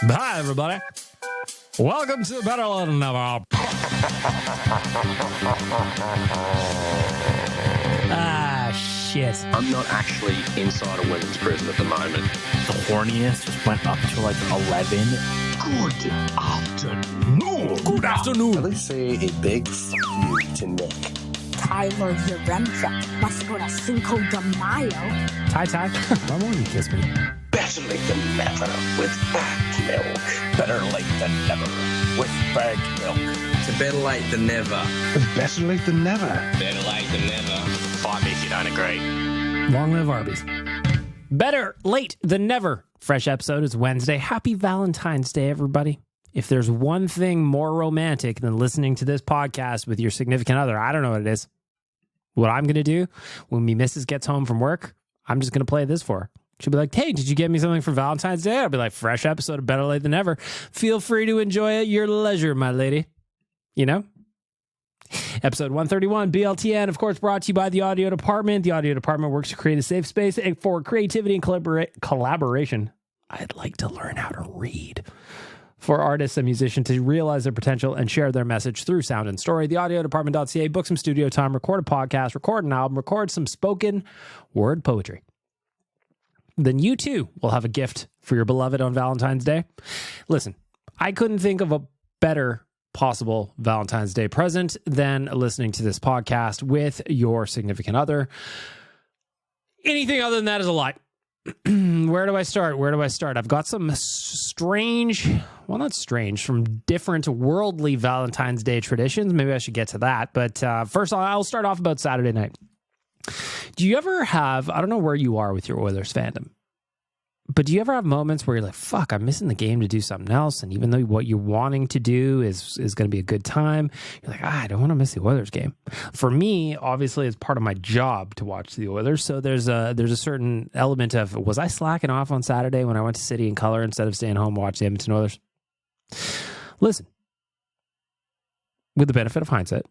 Hi, everybody. Welcome to Better Lait Than Never. Shit. I'm not actually inside a women's prison at the moment. The horniest just went up to like 11. Good afternoon. Good afternoon. At least say a big fuck you to Nick. Tyler Yaremchuk must go to Cinco de Mayo. Ty, why won't you kiss me? Better late than never with bagged milk. Better late than never with bagged milk. It's better late than never. Better late than never. Better late than never. Fight me if you don't agree. Long live Arby's. Better late than never. Fresh episode is Wednesday. Happy Valentine's Day, everybody. If there's one thing more romantic than listening to this podcast with your significant other, I don't know what it is. What I'm going to do when me missus gets home from work, I'm just going to play this for her. She'll be like, hey, did you get me something for Valentine's Day? I'll be like, fresh episode of Better Late Than Never. Feel free to enjoy at your leisure, my lady. You know? Episode 131, BLTN, of course, brought to you by the Audio Department. The Audio Department works to create a safe space for creativity and collaboration. I'd like to learn how to read. For artists and musicians to realize their potential and share their message through sound and story. The audiodepartment.ca, book some studio time, record a podcast, record an album, record some spoken word poetry. Then you too will have a gift for your beloved on Valentine's Day. Listen, I couldn't think of a better possible Valentine's Day present than listening to this podcast with your significant other. Anything other than that is a lie. Where do I start? I've got some from different worldly Valentine's Day traditions. Maybe I should get to that. But first, I'll start off about Saturday night. Do you ever have, I don't know where you are with your Oilers fandom, but do you ever have moments where you're like, fuck, I'm missing the game to do something else? And even though what you're wanting to do is going to be a good time, you're like, I don't want to miss the Oilers game. For me, obviously, it's part of my job to watch the Oilers. So there's a certain element of, was I slacking off on Saturday when I went to City in Color instead of staying home and watch the Edmonton Oilers? Listen, with the benefit of hindsight,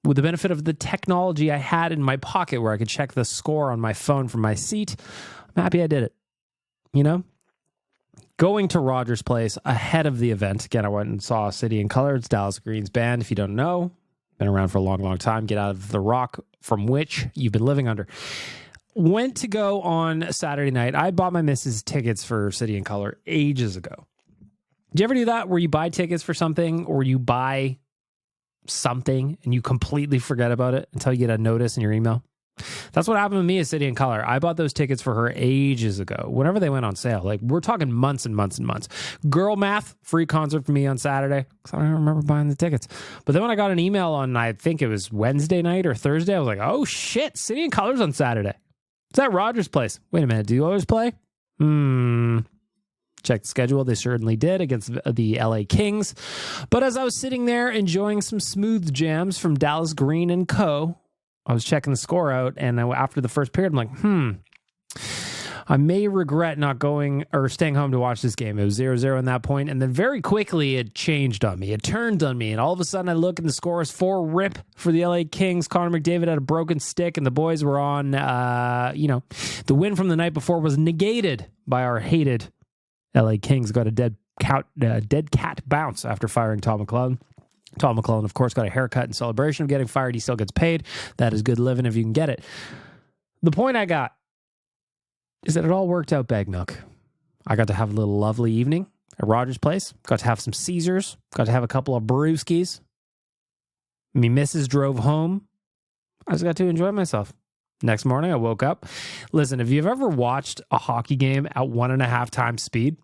with the benefit of the technology I had in my pocket where I could check the score on my phone from my seat, I'm happy I did it. You know, going to Rogers Place ahead of the event. Again, I went and saw City in Color. It's Dallas Green's band. If you don't know, been around for a long, long time. Get out of the rock from which you've been living under. Went to go on Saturday night. I bought my missus tickets for City in Color ages ago. Do you ever do that where you buy tickets for something or you buy something and you completely forget about it until you get a notice in your email? That's what happened to me at City in Color. I bought those tickets for her ages ago, whenever they went on sale. Like, we're talking months and months and months. Girl Math, free concert for me on Saturday, because I don't remember buying the tickets. But then when I got an email on, I think it was Wednesday night or Thursday, I was like, oh shit, City in Color's on Saturday. It's at Rogers Place. Wait a minute, do you always play? Check the schedule. They certainly did against the LA Kings. But as I was sitting there enjoying some smooth jams from Dallas Green and Co., I was checking the score out, and after the first period, I'm like, I may regret not going or staying home to watch this game. It was 0-0 in that point, and then very quickly it changed on me. It turned on me, and all of a sudden I look and the score is 4-rip for the LA Kings. Connor McDavid had a broken stick, and the boys were on, the win from the night before was negated by our hated LA Kings. Got a dead cat bounce after firing Tom McClellan. Tom McClellan, of course, got a haircut in celebration of getting fired. He still gets paid. That is good living if you can get it. The point I got is that it all worked out, bag milk. I got to have a little lovely evening at Rogers Place. Got to have some Caesars. Got to have a couple of brewskis. Me missus drove home. I just got to enjoy myself. Next morning, I woke up. Listen, if you've ever watched a hockey game at 1.5 times speed,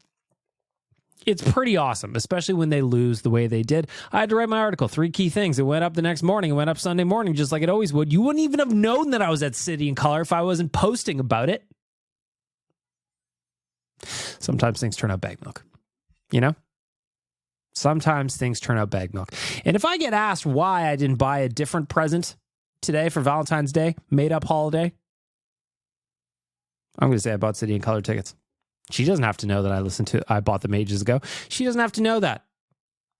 it's pretty awesome, especially when they lose the way they did. I had to write my article, 3 key things. It went up the next morning. It went up Sunday morning, just like it always would. You wouldn't even have known that I was at City in Color if I wasn't posting about it. Sometimes things turn out bag milk, you know? Sometimes things turn out bag milk. And if I get asked why I didn't buy a different present today for Valentine's Day, made-up holiday, I'm going to say I bought City in Color tickets. She doesn't have to know that I bought them ages ago. She doesn't have to know that.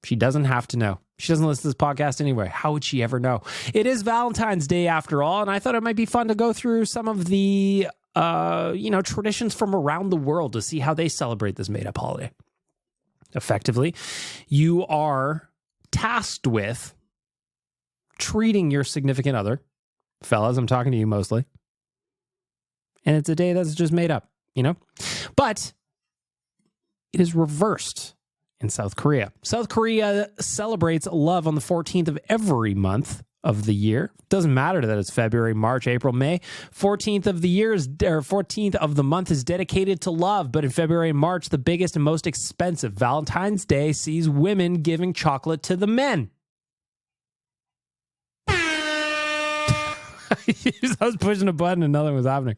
She doesn't have to know. She doesn't listen to this podcast anyway. How would she ever know? It is Valentine's Day after all, and I thought it might be fun to go through some of the, traditions from around the world to see how they celebrate this made-up holiday. effectively, you are tasked with treating your significant other, fellas, I'm talking to you mostly, and it's a day that's just made up, you know? But it is reversed in South Korea. South Korea celebrates love on the 14th of every month of the year. Doesn't matter that it's February, March, April, May. 14th of the month is dedicated to love. But in February and March, the biggest and most expensive, Valentine's Day, sees women giving chocolate to the men. I was pushing a button and nothing was happening.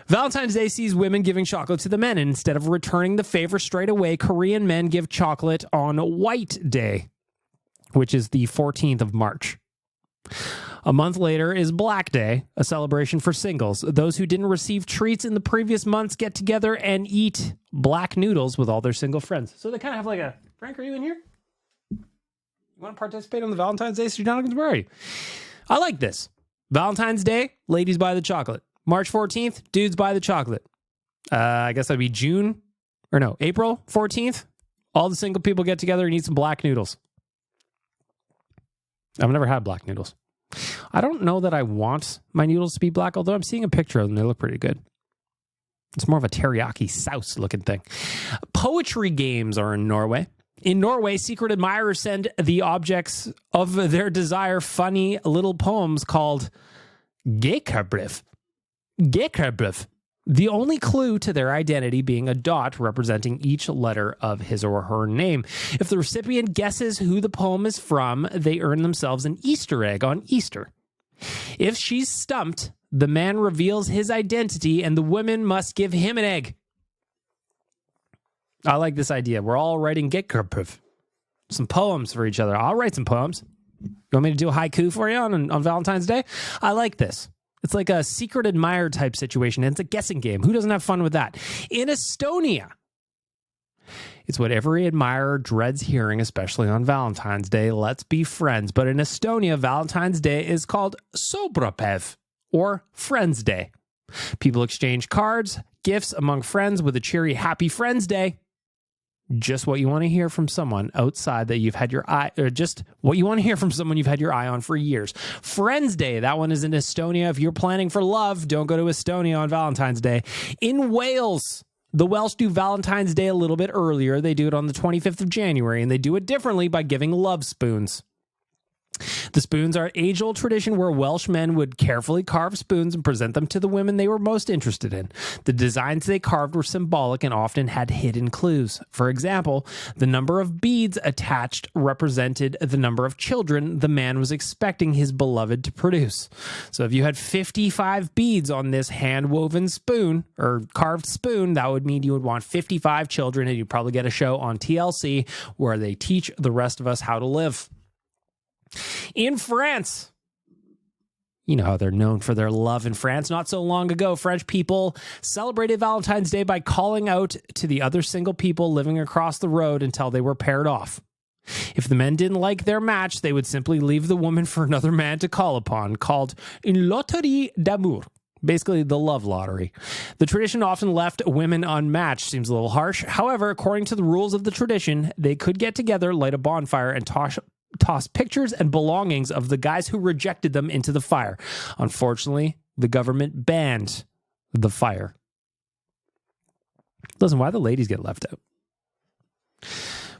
Valentine's Day sees women giving chocolate to the men, and instead of returning the favor straight away, Korean men give chocolate on White Day, which is the 14th of March. A month later is Black Day, a celebration for singles. Those who didn't receive treats in the previous months get together and eat black noodles with all their single friends. So they kind of have like a, Frank, are you in here? You want to participate on the Valentine's Day Shenanigans? Where are you? I like this. Valentine's Day, ladies buy the chocolate. March 14th, dudes buy the chocolate. I guess that'd be April 14th. All the single people get together and eat some black noodles. I've never had black noodles. I don't know that I want my noodles to be black, although I'm seeing a picture of them. They look pretty good. It's more of a teriyaki sauce looking thing. Poetry games are in Norway. In Norway, secret admirers send the objects of their desire funny little poems called Gekarbrief. Gekarbrief. The only clue to their identity being a dot representing each letter of his or her name. If the recipient guesses who the poem is from, they earn themselves an Easter egg on Easter. If she's stumped, the man reveals his identity and the woman must give him an egg. I like this idea. We're all writing Gekarbrief. Some poems for each other. I'll write some poems. You want me to do a haiku for you on Valentine's Day? I like this. It's like a secret admirer type situation, and it's a guessing game. Who doesn't have fun with that? In Estonia, it's what every admirer dreads hearing, especially on Valentine's Day. Let's be friends. But in Estonia, Valentine's Day is called Sobrapev, or Friends Day. People exchange cards, gifts among friends with a cheery Happy Friends Day. Just what you want to hear from someone outside that you've had your eye, or just what you want to hear from someone you've had your eye on for years. Friends Day, that one is in Estonia. If you're planning for love, don't go to Estonia on Valentine's Day. In Wales, the Welsh do Valentine's Day a little bit earlier. They do it on the 25th of January, and they do it differently by giving love spoons. The spoons are an age-old tradition where Welsh men would carefully carve spoons and present them to the women they were most interested in. The designs they carved were symbolic and often had hidden clues. For example, the number of beads attached represented the number of children the man was expecting his beloved to produce. So if you had 55 beads on this hand-woven spoon, or carved spoon, that would mean you would want 55 children, and you'd probably get a show on TLC where they teach the rest of us how to live. In France, you know how they're known for their love in France. Not so long ago, French people celebrated Valentine's Day by calling out to the other single people living across the road until they were paired off. If the men didn't like their match, they would simply leave the woman for another man to call upon, called une loterie d'amour. Basically, the love lottery. The tradition often left women unmatched. Seems a little harsh. However, according to the rules of the tradition, they could get together, light a bonfire, and toss pictures and belongings of the guys who rejected them into the fire. Unfortunately, the government banned the fire. Listen, why the ladies get left out?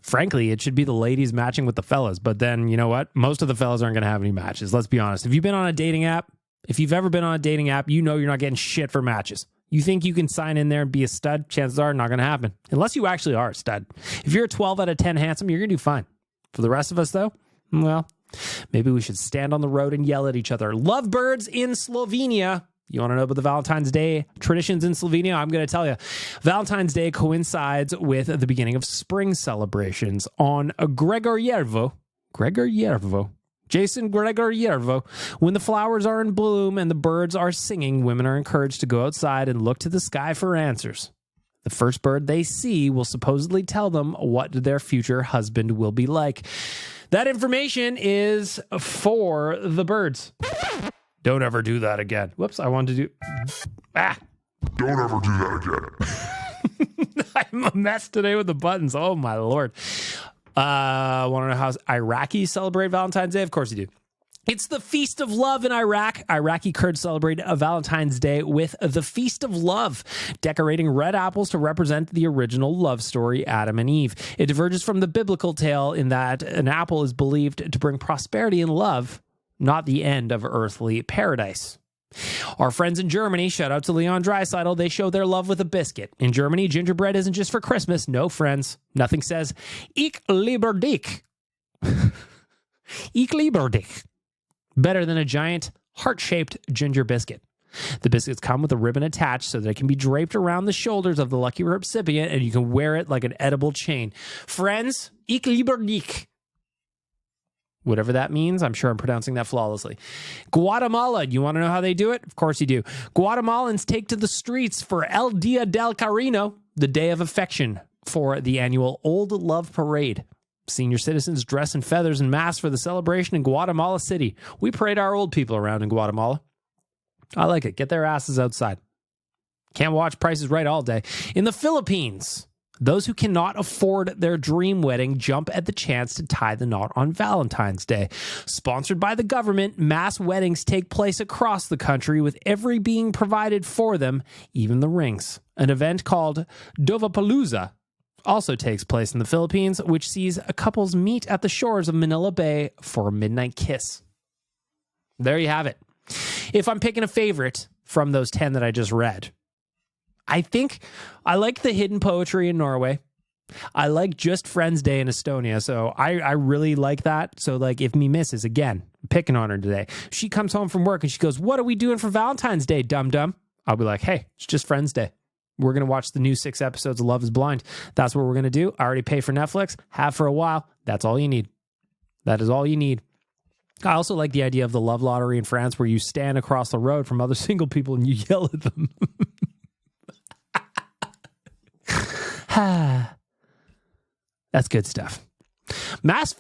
Frankly, it should be the ladies matching with the fellas. But then, you know what? Most of the fellas aren't going to have any matches. Let's be honest. If you've been on a dating app, if you've ever been on a dating app, you know you're not getting shit for matches. You think you can sign in there and be a stud? Chances are not going to happen. Unless you actually are a stud. If you're a 12 out of 10 handsome, you're going to do fine. For the rest of us, though, well, maybe we should stand on the road and yell at each other. Lovebirds in Slovenia. You want to know about the Valentine's Day traditions in Slovenia? I'm going to tell you. Valentine's Day coincides with the beginning of spring celebrations on Gregorjevo. Jason Gregorjevo. When the flowers are in bloom and the birds are singing, women are encouraged to go outside and look to the sky for answers. The first bird they see will supposedly tell them what their future husband will be like. That information is for the birds. Don't ever do that again. Whoops, I wanted to do... Don't ever do that again. I'm a mess today with the buttons. Oh, my Lord. Want to know how Iraqis celebrate Valentine's Day? Of course you do. It's the Feast of Love in Iraq. Iraqi Kurds celebrate Valentine's Day with the Feast of Love, decorating red apples to represent the original love story, Adam and Eve. It diverges from the biblical tale in that an apple is believed to bring prosperity and love, not the end of earthly paradise. Our friends in Germany, shout out to Leon Dreisaitl, they show their love with a biscuit. In Germany, gingerbread isn't just for Christmas. No, friends. Nothing says, Ich liebe dich. Ich liebe dich. Better than a giant heart-shaped ginger biscuit. The biscuits come with a ribbon attached so that it can be draped around the shoulders of the lucky recipient and you can wear it like an edible chain. Friends, ich liebe dich. Whatever that means, I'm sure I'm pronouncing that flawlessly. Guatemala, you want to know how they do it? Of course you do. Guatemalans take to the streets for El Dia del Cariño, the Day of Affection, for the annual Old Love Parade. Senior citizens dress in feathers and masks for the celebration in Guatemala City. We parade our old people around in Guatemala. I like it. Get their asses outside. Can't watch Price is Right all day. In the Philippines, those who cannot afford their dream wedding jump at the chance to tie the knot on Valentine's Day. Sponsored by the government, mass weddings take place across the country with every being provided for them, even the rings. An event called Dovapalooza also takes place in the Philippines, which sees couples meet at the shores of Manila Bay for a midnight kiss. There you have it. If I'm picking a favorite from those 10 that I just read, I think I like the hidden poetry in Norway. I like Just Friends Day in Estonia, so I really like that. So, like, if me misses, again, I'm picking on her today. She comes home from work and she goes, "What are we doing for Valentine's Day, dum-dum?" I'll be like, "Hey, it's Just Friends Day. We're going to watch the new 6 episodes of Love is Blind. That's what we're going to do. I already pay for Netflix. Have for a while. That's all you need. That is all you need." I also like the idea of the love lottery in France where you stand across the road from other single people and you yell at them. That's good stuff. Mass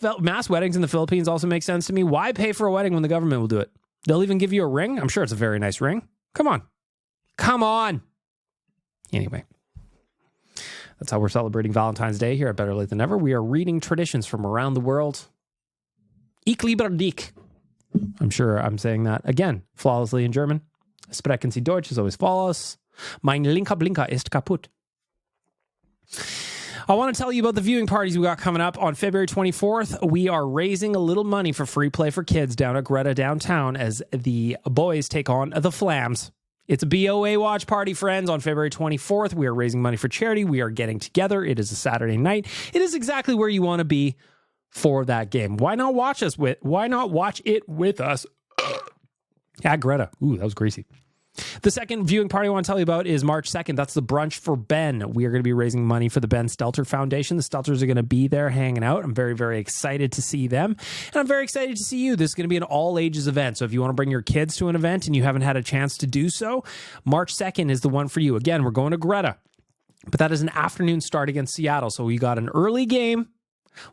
weddings in the Philippines also make sense to me. Why pay for a wedding when the government will do it? They'll even give you a ring. I'm sure it's a very nice ring. Come on. Come on. Anyway, that's how we're celebrating Valentine's Day here at Better Late Than Never. We are reading traditions from around the world. Ich liebe dich. I'm sure I'm saying that again flawlessly in German. Sprechen Sie Deutsch is always flawless. Mein linker Blinker ist kaputt. I want to tell you about the viewing parties we got coming up on February 24th. We are raising a little money for free play for kids down at Greta downtown as the boys take on the Flams. It's a BOA watch party, friends, on February 24th. We are raising money for charity. We are getting together. It is a Saturday night. It is exactly where you want to be for that game. Why not watch it with us at Greta? Ooh, that was greasy. The second viewing party I want to tell you about is March 2nd. That's the Brunch for Ben. We are going to be raising money for the Ben Stelter Foundation. The Stelters are going to be there hanging out. I'm very, very excited to see them. And I'm very excited to see you. This is going to be an all-ages event. So if you want to bring your kids to an event and you haven't had a chance to do so, March 2nd is the one for you. Again, we're going to Greta. But that is an afternoon start against Seattle. So we got an early game.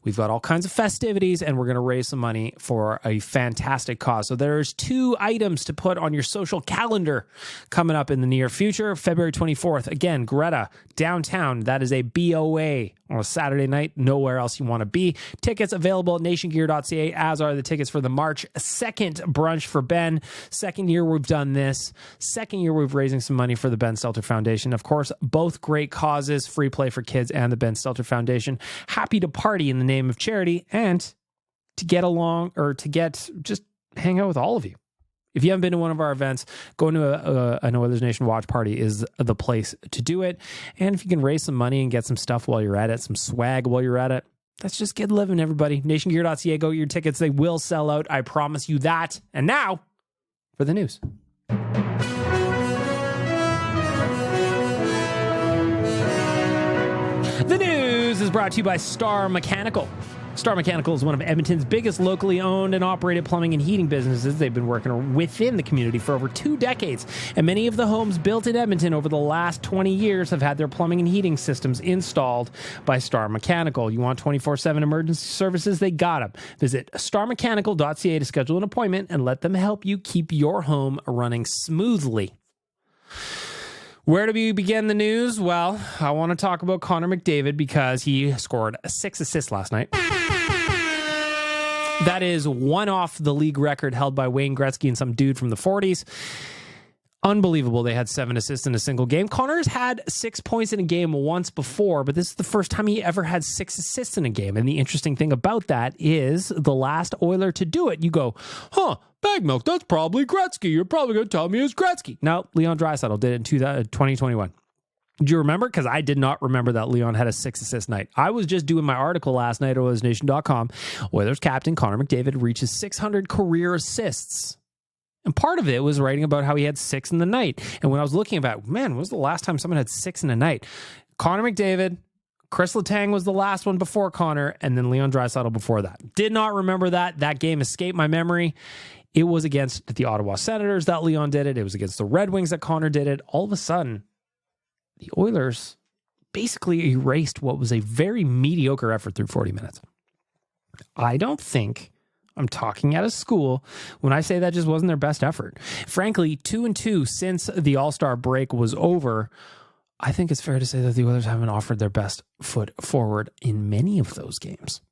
We've got all kinds of festivities, and we're going to raise some money for a fantastic cause. So there's 2 items to put on your social calendar coming up in the near future. February 24th, again, Greta, downtown. That is a BOA on a Saturday night, nowhere else you want to be. Tickets available at nationgear.ca, as are the tickets for the March 2nd Brunch for Ben. Second year we've done this. Second year we're raising some money for the Ben Stelter Foundation. Of course, both great causes, free play for kids and the Ben Stelter Foundation. Happy to party in the name of charity and to get along or to get just hang out with all of you. If you haven't been to one of our events, going to an Oilers Nation watch party is the place to do it. And if you can raise some money and get some stuff while you're at it, some swag while you're at it, that's just good living, everybody. Nationgear.ca, go get your tickets. They will sell out. I promise you that. And now for the news. The news is brought to you by Star Mechanical. Star Mechanical is one of Edmonton's biggest locally owned and operated plumbing and heating businesses. They've been working within the community for over 2 decades, and many of the homes built in Edmonton over the last 20 years have had their plumbing and heating systems installed by Star Mechanical. You want 24/7 emergency services? They got them. Visit starmechanical.ca to schedule an appointment and let them help you keep your home running smoothly. Where do we begin the news? Well, I want to talk about Connor McDavid because he scored 6 assists last night. That is one off the league record held by Wayne Gretzky and some dude from the 40s. Unbelievable. They had 7 assists in a single game. Connor's had 6 points in a game once before, but this is the first time he ever had 6 assists in a game. And the interesting thing about that is the last Oiler to do it, you go, Bag Milk, that's probably Gretzky. You're probably going to tell me it's Gretzky. No, Leon Draisaitl did it in 2021. Do you remember? Because I did not remember that Leon had a 6 assist night. I was just doing my article last night at OilersNation.com. Oilers captain Connor McDavid reaches 600 career assists. And part of it was writing about how he had 6 in the night. And when I was looking about, man, when was the last time someone had 6 in a night? Connor McDavid, Chris Letang was the last one before Connor, and then Leon Draisaitl before that. Did not remember that. That game escaped my memory. It was against the Ottawa Senators that Leon did it. It was against the Red Wings that Connor did it. All of a sudden, the Oilers basically erased what was a very mediocre effort through 40 minutes. I don't think I'm talking out of school when I say that just wasn't their best effort. Frankly, 2-2 since the All-Star break was over. I think it's fair to say that the Oilers haven't offered their best foot forward in many of those games.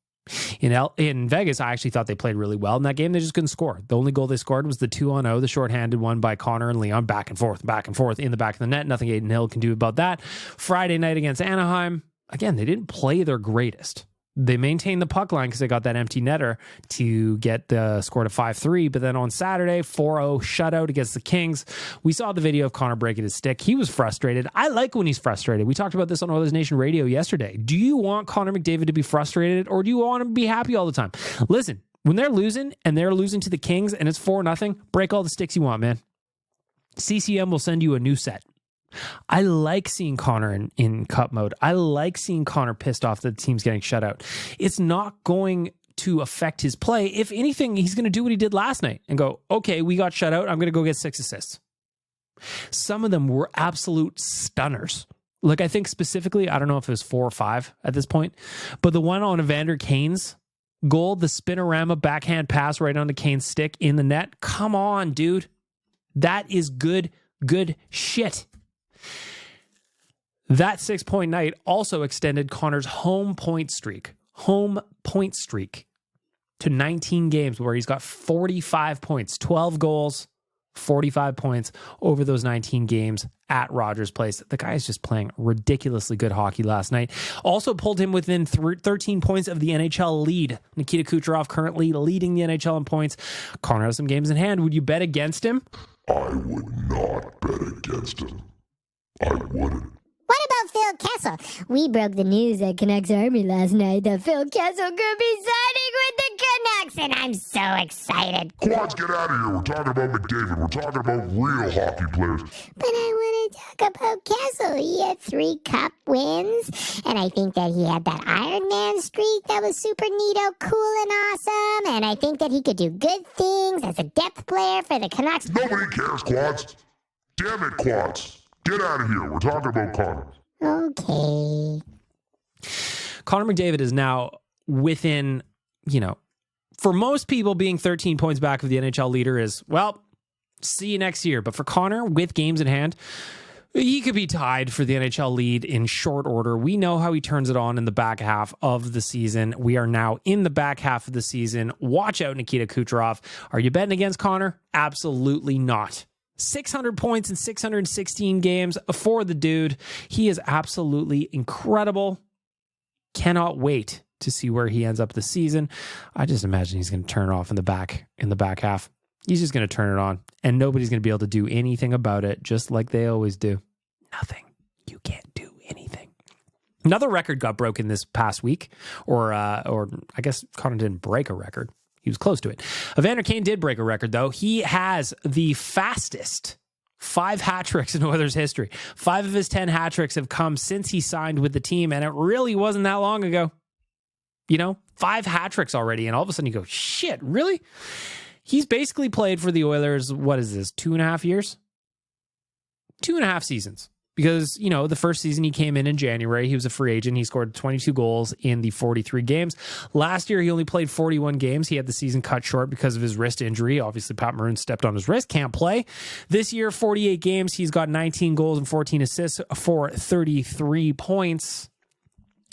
In Vegas, I actually thought they played really well in that game. They just couldn't score. The only goal they scored was the 2-0, the shorthanded one by Connor and Leon, back and forth in the back of the net. Nothing Aiden Hill can do about that. Friday night against Anaheim, again, they didn't play their greatest. They maintained the puck line because they got that empty netter to get the score to 5-3. But then on Saturday, 4-0 shutout against the Kings. We saw the video of Connor breaking his stick. He was frustrated. I like when he's frustrated. We talked about this on Oilers Nation Radio yesterday. Do you want Connor McDavid to be frustrated, or do you want him to be happy all the time? Listen, when they're losing and they're losing to the Kings and it's 4-0, break all the sticks you want, man. CCM will send you a new set. I like seeing Connor in cup mode. I like seeing Connor pissed off that the team's getting shut out. It's not going to affect his play. If anything, he's going to do what he did last night and go, okay, we got shut out. I'm going to go get 6 assists. Some of them were absolute stunners. Like, I think specifically, I don't know if it was 4 or 5 at this point, but the one on Evander Kane's goal, the spinorama backhand pass right onto Kane's stick in the net. Come on, dude. That is good shit. That 6-point night also extended Connor's home point streak to 19 games where he's got 45 points, 12 goals, 45 points over those 19 games at Rogers Place. The guy is just playing ridiculously good hockey last night. Also pulled him within 13 points of the NHL lead. Nikita Kucherov currently leading the NHL in points. Connor has some games in hand. Would you bet against him? I would not bet against him. I wouldn't. What about Phil Kessel? We broke the news at Canucks Army last night that Phil Kessel could be signing with the Canucks, and I'm so excited. Quads, get out of here. We're talking about McDavid. We're talking about real hockey players. But I want to talk about Kessel. He had 3 cup wins, and I think that he had that Iron Man streak that was super neato, cool, and awesome, and I think that he could do good things as a depth player for the Canucks. Nobody cares, Quads. Damn it, Quads. Get out of here. We're talking about Connor. Okay. Connor McDavid is now within, for most people being 13 points back of the NHL leader is, well, see you next year. But for Connor, with games in hand, he could be tied for the NHL lead in short order. We know how he turns it on in the back half of the season. We are now in the back half of the season. Watch out, Nikita Kucherov. Are you betting against Connor? Absolutely not. 600 points in 616 games for the dude. He is absolutely incredible. Cannot wait to see where he ends up this season. I just imagine he's going to turn it off in the back half. He's just going to turn it on, and nobody's going to be able to do anything about it, just like they always do. Nothing. You can't do anything. Another record got broken this past week, or I guess Connor didn't break a record. He was close to it. Evander Kane did break a record, though. He has the fastest 5 hat tricks in Oilers history. 5 of his 10 hat tricks have come since he signed with the team, and it really wasn't that long ago. 5 hat tricks already, and all of a sudden you go, shit, really? He's basically played for the Oilers, what is this, 2.5 years? 2.5 seasons. Because, you know, the first season he came in January, he was a free agent. He scored 22 goals in the 43 games. Last year, he only played 41 games. He had the season cut short because of his wrist injury. Obviously, Pat Maroon stepped on his wrist, can't play. This year, 48 games, he's got 19 goals and 14 assists for 33 points.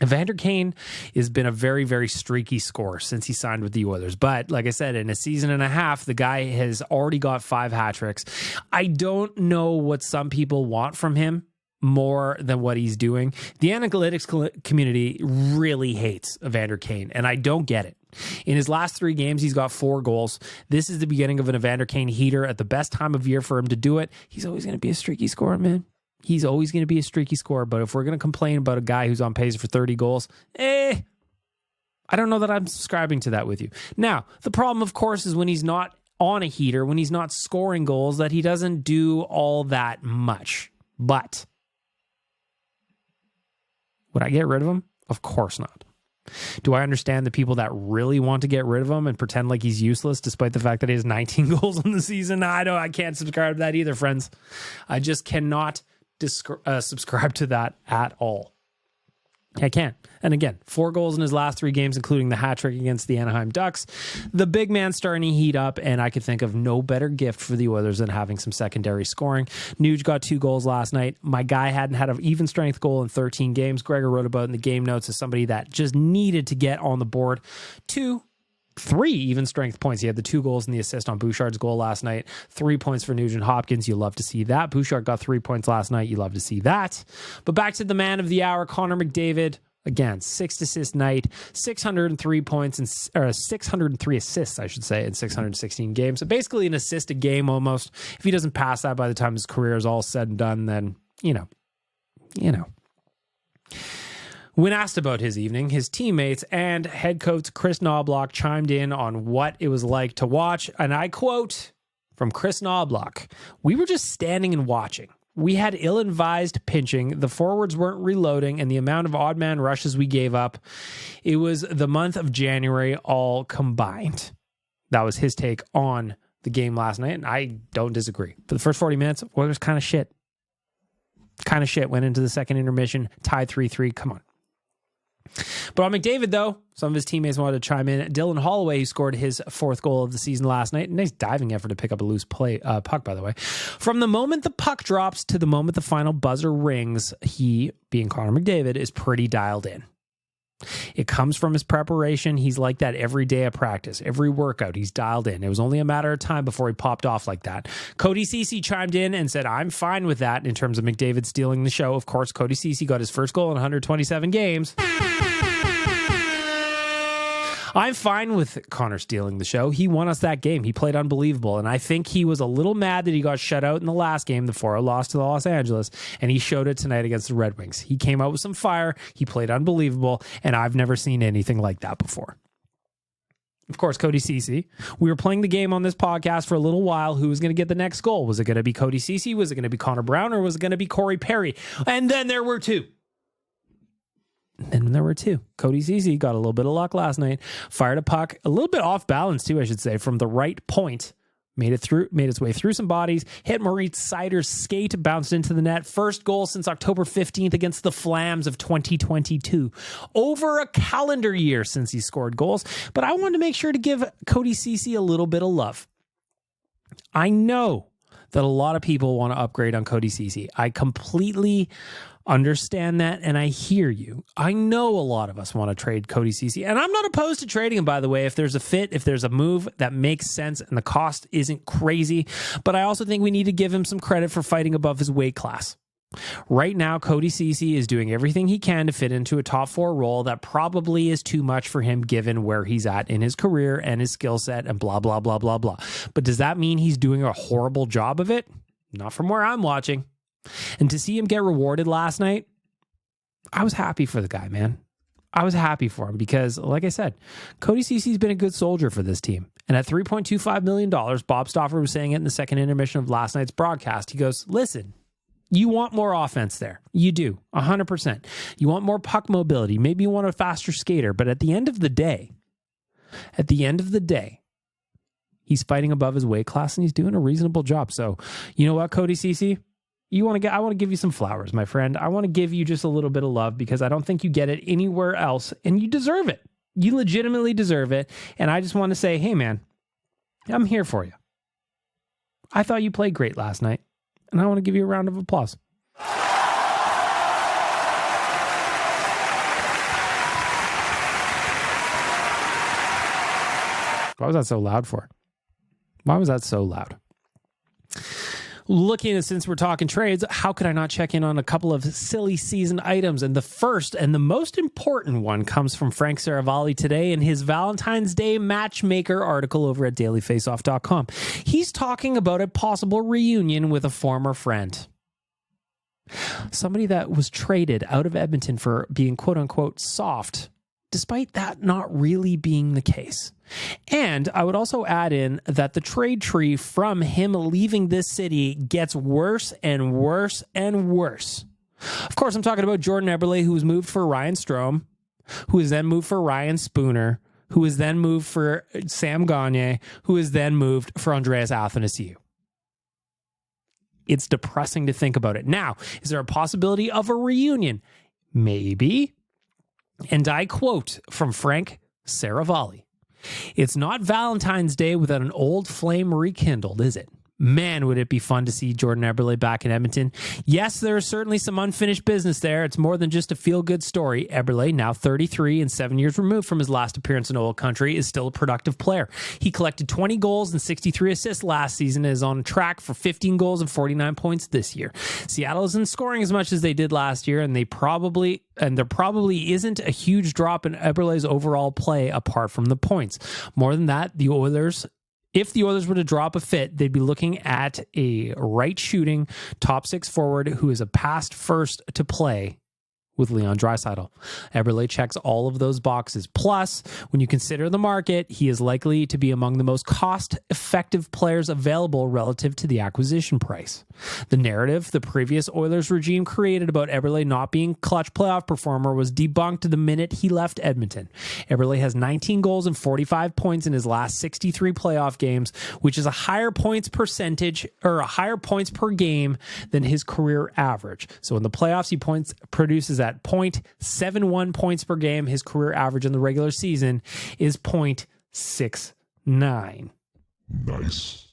Evander Kane has been a very, very streaky scorer since he signed with the Oilers. But like I said, in a season and a half, the guy has already got 5 hat tricks. I don't know what some people want from him more than what he's doing. The analytics community really hates Evander Kane, and I don't get it. In his last 3 games, he's got 4 goals. This is the beginning of an Evander Kane heater at the best time of year for him to do it. He's always going to be a streaky scorer, man. He's always going to be a streaky scorer. But if we're going to complain about a guy who's on pace for 30 goals, I don't know that I'm subscribing to that with you. Now, the problem, of course, is when he's not on a heater, when he's not scoring goals, that he doesn't do all that much. But would I get rid of him? Of course not. Do I understand the people that really want to get rid of him and pretend like he's useless despite the fact that he has 19 goals in the season? I can't subscribe to that either, friends. I just cannot subscribe to that at all. I can't. And again, 4 goals in his last 3 games, including the hat trick against the Anaheim Ducks. The big man's starting to heat up, and I could think of no better gift for the Oilers than having some secondary scoring. Nuge got 2 goals last night. My guy hadn't had an even strength goal in 13 games. Gregor wrote about in the game notes as somebody that just needed to get on the board. 3 even strength points. He had the 2 goals and the assist on Bouchard's goal last night. 3 points for Nugent Hopkins. You love to see that. Bouchard got 3 points last night. You love to see that. But back to the man of the hour, Connor McDavid. Again, 6 assist night, 603 points and 603 assists, I should say, in 616 games. So basically an assist a game almost. If he doesn't pass that by the time his career is all said and done, then you know. When asked about his evening, his teammates and head coach Chris Knobloch chimed in on what it was like to watch. And I quote from Chris Knobloch, "We were just standing and watching. We had ill-advised pinching. The forwards weren't reloading, and the amount of odd man rushes we gave up. It was the month of January all combined." That was his take on the game last night, and I don't disagree. For the first 40 minutes, Oilers kind of shit. Went into the second intermission, tied 3-3. Come on. But on McDavid, though, some of his teammates wanted to chime in. Dylan Holloway, who scored his 4th goal of the season last night. Nice diving effort to pick up a loose puck, by the way. From the moment the puck drops to the moment the final buzzer rings, he, being Connor McDavid, is pretty dialed in. It comes from his preparation. He's like that every day of practice, every workout. He's dialed in. It was only a matter of time before he popped off like that. Cody Ceci chimed in and said, "I'm fine with that in terms of McDavid stealing the show." Of course, Cody Ceci got his first goal in 127 games. I'm fine with Connor stealing the show. He won us that game. He played unbelievable. And I think he was a little mad that he got shut out in the last game, the 4-0 loss to Los Angeles. And he showed it tonight against the Red Wings. He came out with some fire. He played unbelievable. And I've never seen anything like that before. Of course, Cody Ceci. We were playing the game on this podcast for a little while. Who was going to get the next goal? Was it going to be Cody Ceci? Was it going to be Connor Brown? Or was it going to be Corey Perry? And then there were 2. Cody Ceci got a little bit of luck last night. Fired a puck, a little bit off balance too, I should say, from the right point. Made its way through some bodies, hit Moritz Seider's skate, bounced into the net. First goal since October 15th against the Flams of 2022. Over a calendar year since he scored goals. But I wanted to make sure to give Cody Ceci a little bit of love. I know that a lot of people want to upgrade on Cody Ceci. I completely understand that, and I hear you. I know a lot of us want to trade Cody Ceci, and I'm not opposed to trading him, by the way, if there's a fit, if there's a move that makes sense and the cost isn't crazy. But I also think we need to give him some credit for fighting above his weight class. Right now, Cody Ceci is doing everything he can to fit into a top 4 role that probably is too much for him given where he's at in his career and his skill set and blah, blah, blah, blah, blah. But does that mean he's doing a horrible job of it? Not from where I'm watching. And to see him get rewarded last night, I was happy for the guy, man. I was happy for him because, like I said, Cody Ceci's been a good soldier for this team. And at $3.25 million, Bob Stauffer was saying it in the second intermission of last night's broadcast. He goes, listen, you want more offense there. You do, 100%. You want more puck mobility. Maybe you want a faster skater. But at the end of the day, he's fighting above his weight class and he's doing a reasonable job. So, you know what, Cody Ceci? I want to give you some flowers, my friend. I want to give you just a little bit of love because I don't think you get it anywhere else, and you deserve it. You legitimately deserve it. And I just want to say, hey, man, I'm here for you. I thought you played great last night, and I want to give you a round of applause. Why was that so loud for? Why was that so loud? Looking at, since we're talking trades, how could I not check in on a couple of silly season items? And the first and the most important one comes from Frank Saravalli today in his Valentine's Day Matchmaker article over at dailyfaceoff.com. He's talking about a possible reunion with a former friend. Somebody that was traded out of Edmonton for being quote unquote soft, despite that not really being the case. And I would also add in that the trade tree from him leaving this city gets worse and worse and worse. Of course, I'm talking about Jordan Eberle, who was moved for Ryan Strome, who was then moved for Ryan Spooner, who was then moved for Sam Gagner, who was then moved for Andreas Athanasiou. It's depressing to think about it. Now, is there a possibility of a reunion? Maybe. And I quote from Frank Saravalli. It's not Valentine's Day without an old flame rekindled, is it? Man, would it be fun to see Jordan Eberle back in Edmonton. Yes, there is certainly some unfinished business there. It's more than just a feel-good story. Eberle, now 33 and 7 years removed from his last appearance in oil country, is still a productive player. He collected 20 goals and 63 assists last season and is on track for 15 goals and 49 points this year. Seattle isn't scoring as much as they did last year, and there probably isn't a huge drop in Eberle's overall play apart from the points. More than that, if the Oilers were to drop a fit, they'd be looking at a right-shooting top six forward who is a past first to play with Leon Draisaitl. Eberle checks all of those boxes. Plus, when you consider the market, he is likely to be among the most cost-effective players available relative to the acquisition price. The narrative the previous Oilers regime created about Eberle not being clutch playoff performer was debunked the minute he left Edmonton. Eberle has 19 goals and 45 points in his last 63 playoff games, which is a higher points percentage or a higher points per game than his career average. So in the playoffs, he produces at 0.71 points per game. His career average in the regular season is 0.69. Nice.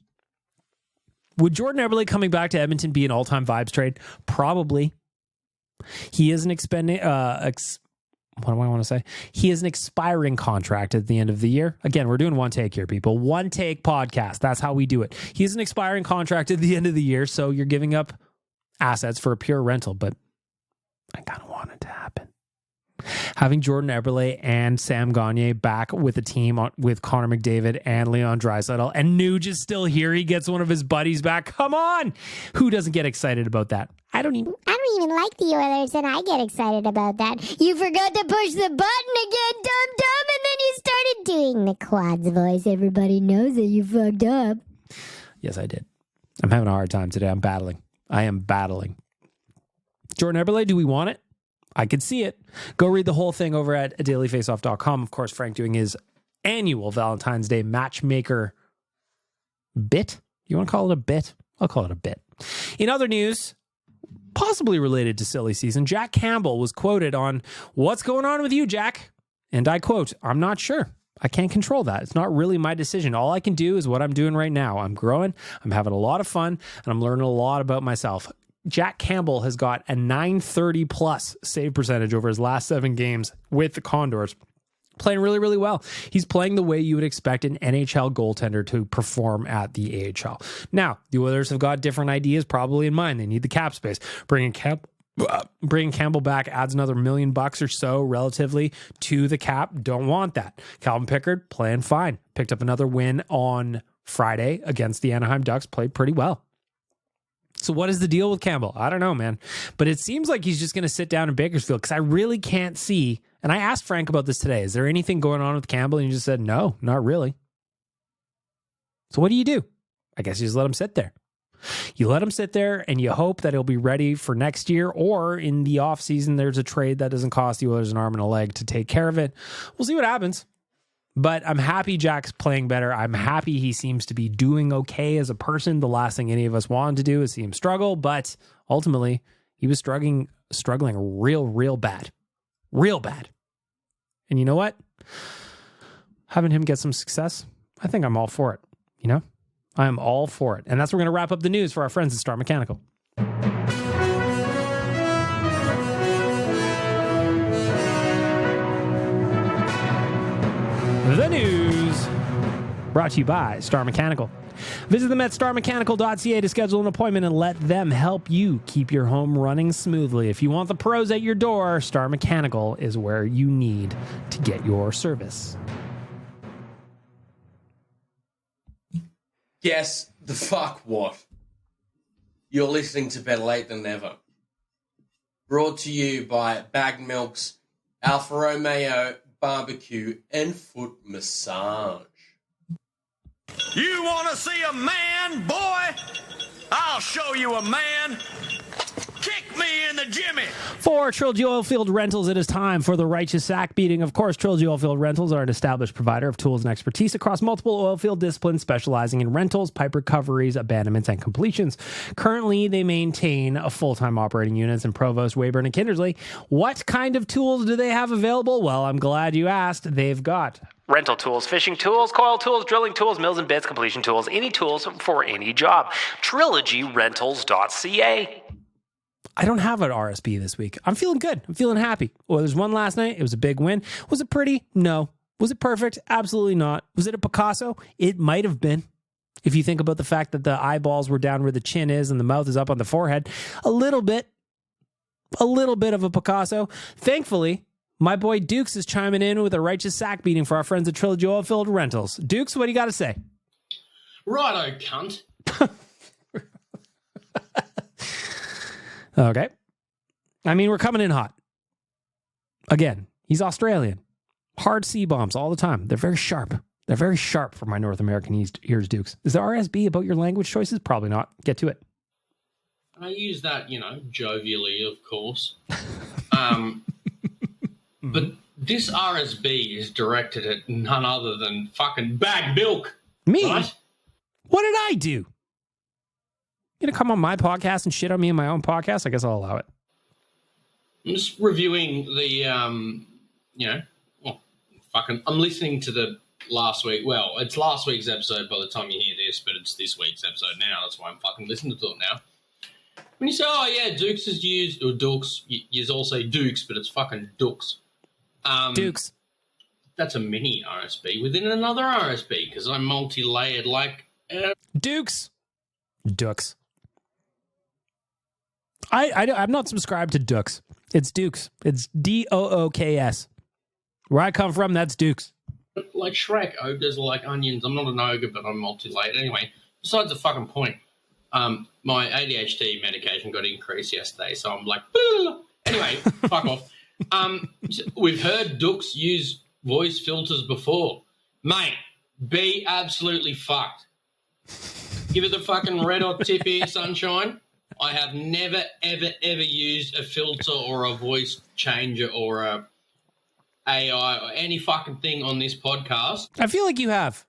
Would Jordan Eberle coming back to Edmonton be an all-time vibes trade? Probably. He is an He is an expiring contract at the end of the year. Again, we're doing one take here, people. One take podcast. That's how we do it. He's an expiring contract at the end of the year, so you're giving up assets for a pure rental, but I kind of want it to happen. Having Jordan Eberle and Sam Gagner back with the team with Connor McDavid and Leon Draisaitl, and Nuge is still here. He gets one of his buddies back. Come on! Who doesn't get excited about that? I don't even like the Oilers, and I get excited about that. You forgot to push the button again, dum-dum, and then you started doing the Quads voice. Everybody knows that you fucked up. Yes, I did. I'm having a hard time today. I am battling. Jordan Eberle, do we want it? I could see it. Go read the whole thing over at dailyfaceoff.com. Of course, Frank doing his annual Valentine's Day Matchmaker bit. You want to call it a bit? I'll call it a bit. In other news, possibly related to silly season, Jack Campbell was quoted on "What's going on with you, Jack?" And I quote, "I'm not sure. I can't control that. It's not really my decision. All I can do is what I'm doing right now. I'm growing. I'm having a lot of fun, and I'm learning a lot about myself." Jack Campbell has got a 930 plus save percentage over his last 7 games with the Condors. Playing really, really well. He's playing the way you would expect an NHL goaltender to perform at the AHL. Now, the Oilers have got different ideas probably in mind. They need the cap space. Bringing Campbell back adds another $1 million or so relatively to the cap. Don't want that. Calvin Pickard playing fine. Picked up another win on Friday against the Anaheim Ducks. Played pretty well. So what is the deal with Campbell? I don't know, man. But it seems like he's just going to sit down in Bakersfield because I really can't see. And I asked Frank about this today. Is there anything going on with Campbell? And he just said, no, not really. So what do? I guess you just let him sit there. You let him sit there and you hope that he'll be ready for next year, or in the offseason, there's a trade that doesn't cost the Oilers an arm and a leg to take care of it. We'll see what happens. But I'm happy Jack's playing better. I'm happy he seems to be doing okay as a person. The last thing any of us wanted to do is see him struggle, but ultimately he was struggling real bad. Real bad. And you know what? Having him get some success, I think I'm all for it. You know? I am all for it. And that's where we're going to wrap up the news for our friends at Star Mechanical. The news brought to you by Star Mechanical. Visit them at starmechanical.ca to schedule an appointment and let them help you keep your home running smoothly. If you want the pros at your door, Star Mechanical is where you need to get your service. Guess the fuck what? You're listening to Better Late Than Never. Brought to you by Bag Milk's Alfa Romeo Barbecue and Foot Massage. You want to see a man, boy? I'll show you a man. Kick me in the jimmy. For Trilogy Oilfield Rentals, it is time for the righteous sack beating. Of course, Trilogy Oilfield Rentals are an established provider of tools and expertise across multiple oilfield disciplines, specializing in rentals, pipe recoveries, abandonments, and completions. Currently, they maintain a full-time operating units in Provost, Weyburn, and Kindersley. What kind of tools do they have available? Well, I'm glad you asked. They've got rental tools, fishing tools, coil tools, drilling tools, mills and bits, completion tools, any tools for any job. TrilogyRentals.ca. I don't have an RSP this week. I'm feeling good. I'm feeling happy. Well, there's one last night. It was a big win. Was it pretty? No. Was it perfect? Absolutely not. Was it a Picasso? It might have been. If you think about the fact that the eyeballs were down where the chin is and the mouth is up on the forehead, a little bit of a Picasso. Thankfully, my boy Dukes is chiming in with a righteous sack beating for our friends at Trilogy Oilfield Rentals. Dukes, what do you got to say? Righto, cunt. Okay. I mean, we're coming in hot. Again, he's Australian. Hard C-bombs all the time. They're very sharp. They're very sharp for my North American ears, Dukes. Is the RSB about your language choices? Probably not. Get to it. I use that, jovially, of course. But this RSB is directed at none other than fucking Bag Milk. Me? Right? What did I do? You gonna come on my podcast and shit on me in my own podcast? I guess I'll allow it. I'm just reviewing the, I'm listening to the last week. Well, it's last week's episode by the time you hear this, but it's this week's episode now. That's why I'm fucking listening to it now. When you say, oh, yeah, Dukes is used, or Dukes, you all say Dukes, but it's fucking Dukes. Dukes. That's a mini RSB within another RSB, because I'm multi-layered like... Dukes. Dukes. I'm not subscribed to Dukes. It's Dukes. It's Dooks. Where I come from, that's Dukes. Like Shrek, ogres are like onions. I'm not an ogre, but I'm multi-layered. Anyway, besides the fucking point, my ADHD medication got increased yesterday, so I'm like, anyway, fuck off. We've heard Dukes use voice filters before. Mate, be absolutely fucked. Give it the fucking red hot tip here, sunshine. I have never, ever, ever used a filter or a voice changer or a AI or any fucking thing on this podcast. I feel like you have.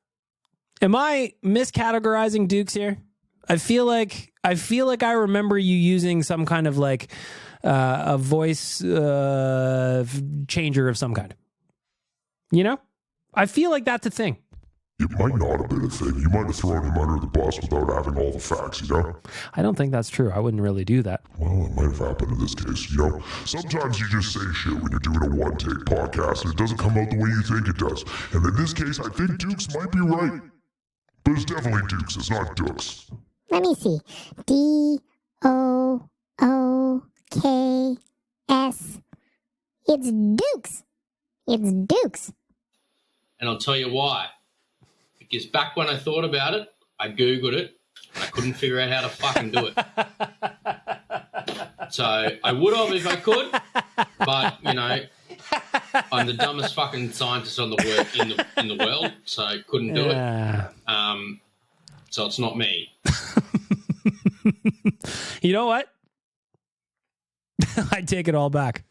Am I miscategorizing Dukes here? I feel like I remember you using some kind of like a voice changer of some kind. You know? I feel like that's a thing. It might not have been a thing. You might have thrown him under the bus without having all the facts, I don't think that's true. I wouldn't really do that. Well, it might have happened in this case, Sometimes you just say shit when you're doing a one-take podcast and it doesn't come out the way you think it does. And in this case, I think Dukes might be right. But it's definitely Dukes. It's not Dukes. Let me see. D-O-O-K-S. It's Dukes. It's Dukes. And I'll tell you why. Because back when I thought about it, I Googled it. I couldn't figure out how to fucking do it. So I would have if I could, but, I'm the dumbest fucking scientist in the world, so I couldn't do it. So it's not me. You know what? I take it all back.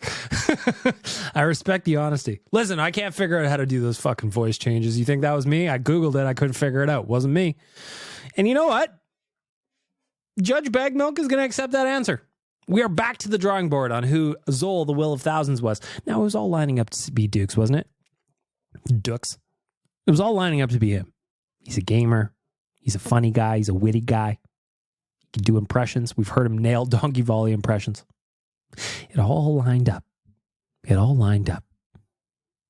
I respect the honesty. Listen, I can't figure out how to do those fucking voice changes. You think that was me? I Googled it. I couldn't figure it out. Wasn't me. And you know what? Judge Bag Milk is going to accept that answer. We are back to the drawing board on who Zol, the Will of Thousands, was. Now, it was all lining up to be Dukes, wasn't it? Dukes. It was all lining up to be him. He's a gamer. He's a funny guy. He's a witty guy. He can do impressions. We've heard him nail Donkey Volley impressions. It all lined up. It all lined up.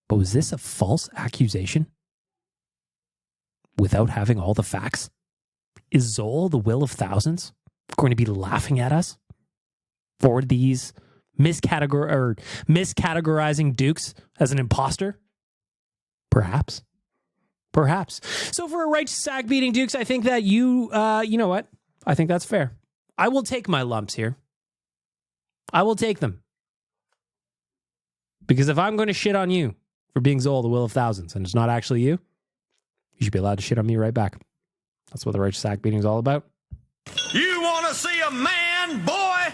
But was this a false accusation? Without having all the facts? Is Zol, the Will of Thousands, going to be laughing at us for these miscategorizing Dukes as an imposter? Perhaps. Perhaps. So for a righteous sack beating Dukes, I think that you know what? I think that's fair. I will take my lumps here. I will take them. Because if I'm going to shit on you for being Zol, the Will of Thousands, and it's not actually you, you should be allowed to shit on me right back. That's what the righteous sack beating is all about. You want to see a man, boy?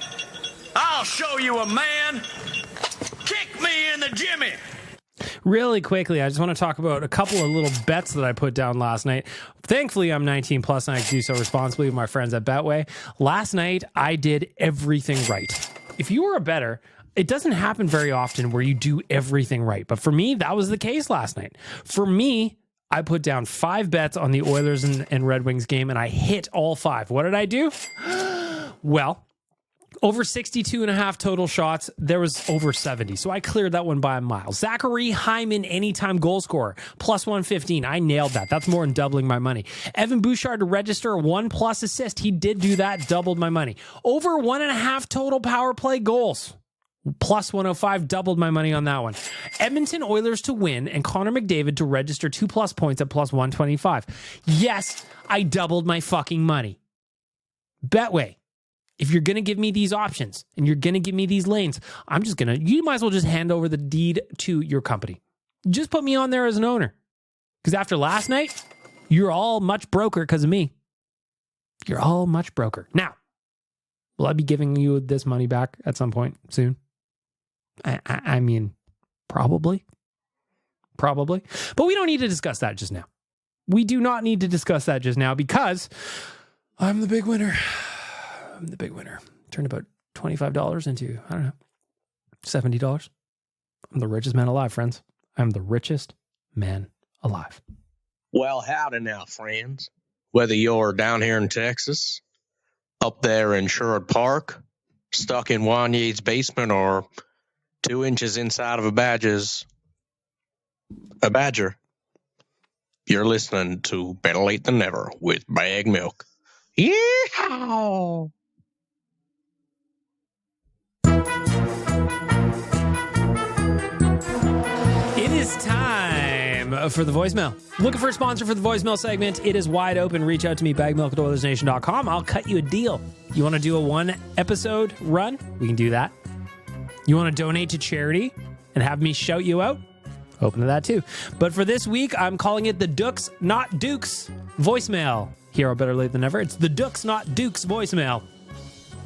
I'll show you a man. Kick me in the jimmy. Really quickly, I just want to talk about a couple of little bets that I put down last night. Thankfully, I'm 19 plus and I can do so responsibly with my friends at Betway. Last night, I did everything right. If you were a bettor, it doesn't happen very often where you do everything right. But for me, that was the case last night. For me, I put down 5 bets on the Oilers and Red Wings game, and I hit all 5. What did I do? Well, over 62.5 total shots. There was over 70. So I cleared that one by a mile. Zachary Hyman, anytime goal scorer, plus 115. I nailed that. That's more than doubling my money. Evan Bouchard to register a 1+ assist. He did do that, doubled my money. Over 1.5 total power play goals. Plus 105, doubled my money on that one. Edmonton Oilers to win and Connor McDavid to register 2+ points at plus 125. Yes, I doubled my fucking money. Betway, if you're going to give me these options and you're going to give me these lanes, you might as well just hand over the deed to your company. Just put me on there as an owner. Because after last night, you're all much broker because of me. You're all much broker. Now, will I be giving you this money back at some point soon? I mean, probably. But we don't need to discuss that just now. We do not need to discuss that just now because I'm the big winner. Turned about $25 into, I don't know, $70. I'm the richest man alive, friends. I'm the richest man alive. Well, howdy now, friends. Whether you're down here in Texas, up there in Sherwood Park, stuck in Wanye's basement, or 2 inches inside of a badger, you're listening to Better Late Than Never with Bag Milk. Yeehaw! It is time for the voicemail. Looking for a sponsor for the voicemail segment? It is wide open. Reach out to me, bagmilk@oilersnation.com. I'll cut you a deal. You want to do a 1-episode run? We can do that. You want to donate to charity and have me shout you out? Open to that too. But for this week, I'm calling it the Dukes, Not Dukes voicemail. Here on Better Late Than Never, it's the Dukes, Not Dukes voicemail.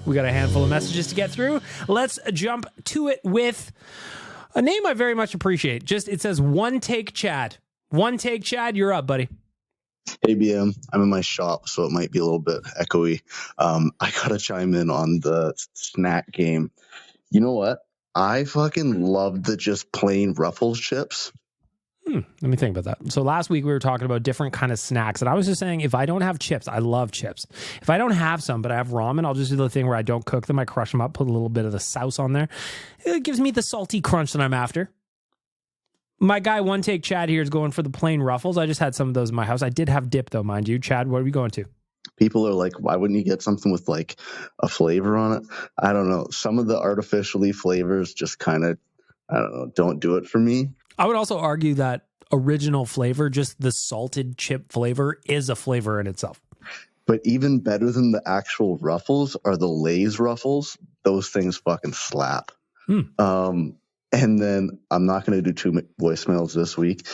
We got a handful of messages to get through. Let's jump to it with a name I very much appreciate. It says One Take Chad. One Take Chad, you're up, buddy. Hey, BM. I'm in my shop, so it might be a little bit echoey. I got to chime in on the snack game. You know what? I fucking loved the just plain Ruffles chips. Let me think about that. So last week we were talking about different kind of snacks, and I was just saying if I don't have chips, I love chips. If I don't have some, but I have ramen, I'll just do the thing where I don't cook them. I crush them up, put a little bit of the sauce on there. It gives me the salty crunch that I'm after. My guy, One Take Chad here, is going for the plain Ruffles. I just had some of those in my house. I did have dip, though, mind you. Chad, what are we going to? People are like, why wouldn't you get something with like a flavor on it? I don't know. Some of the artificially flavors just kind of, I don't know, don't do it for me. I would also argue that original flavor, just the salted chip flavor, is a flavor in itself. But even better than the actual Ruffles are the Lay's Ruffles. Those things fucking slap. And then I'm not going to do 2 voicemails this week.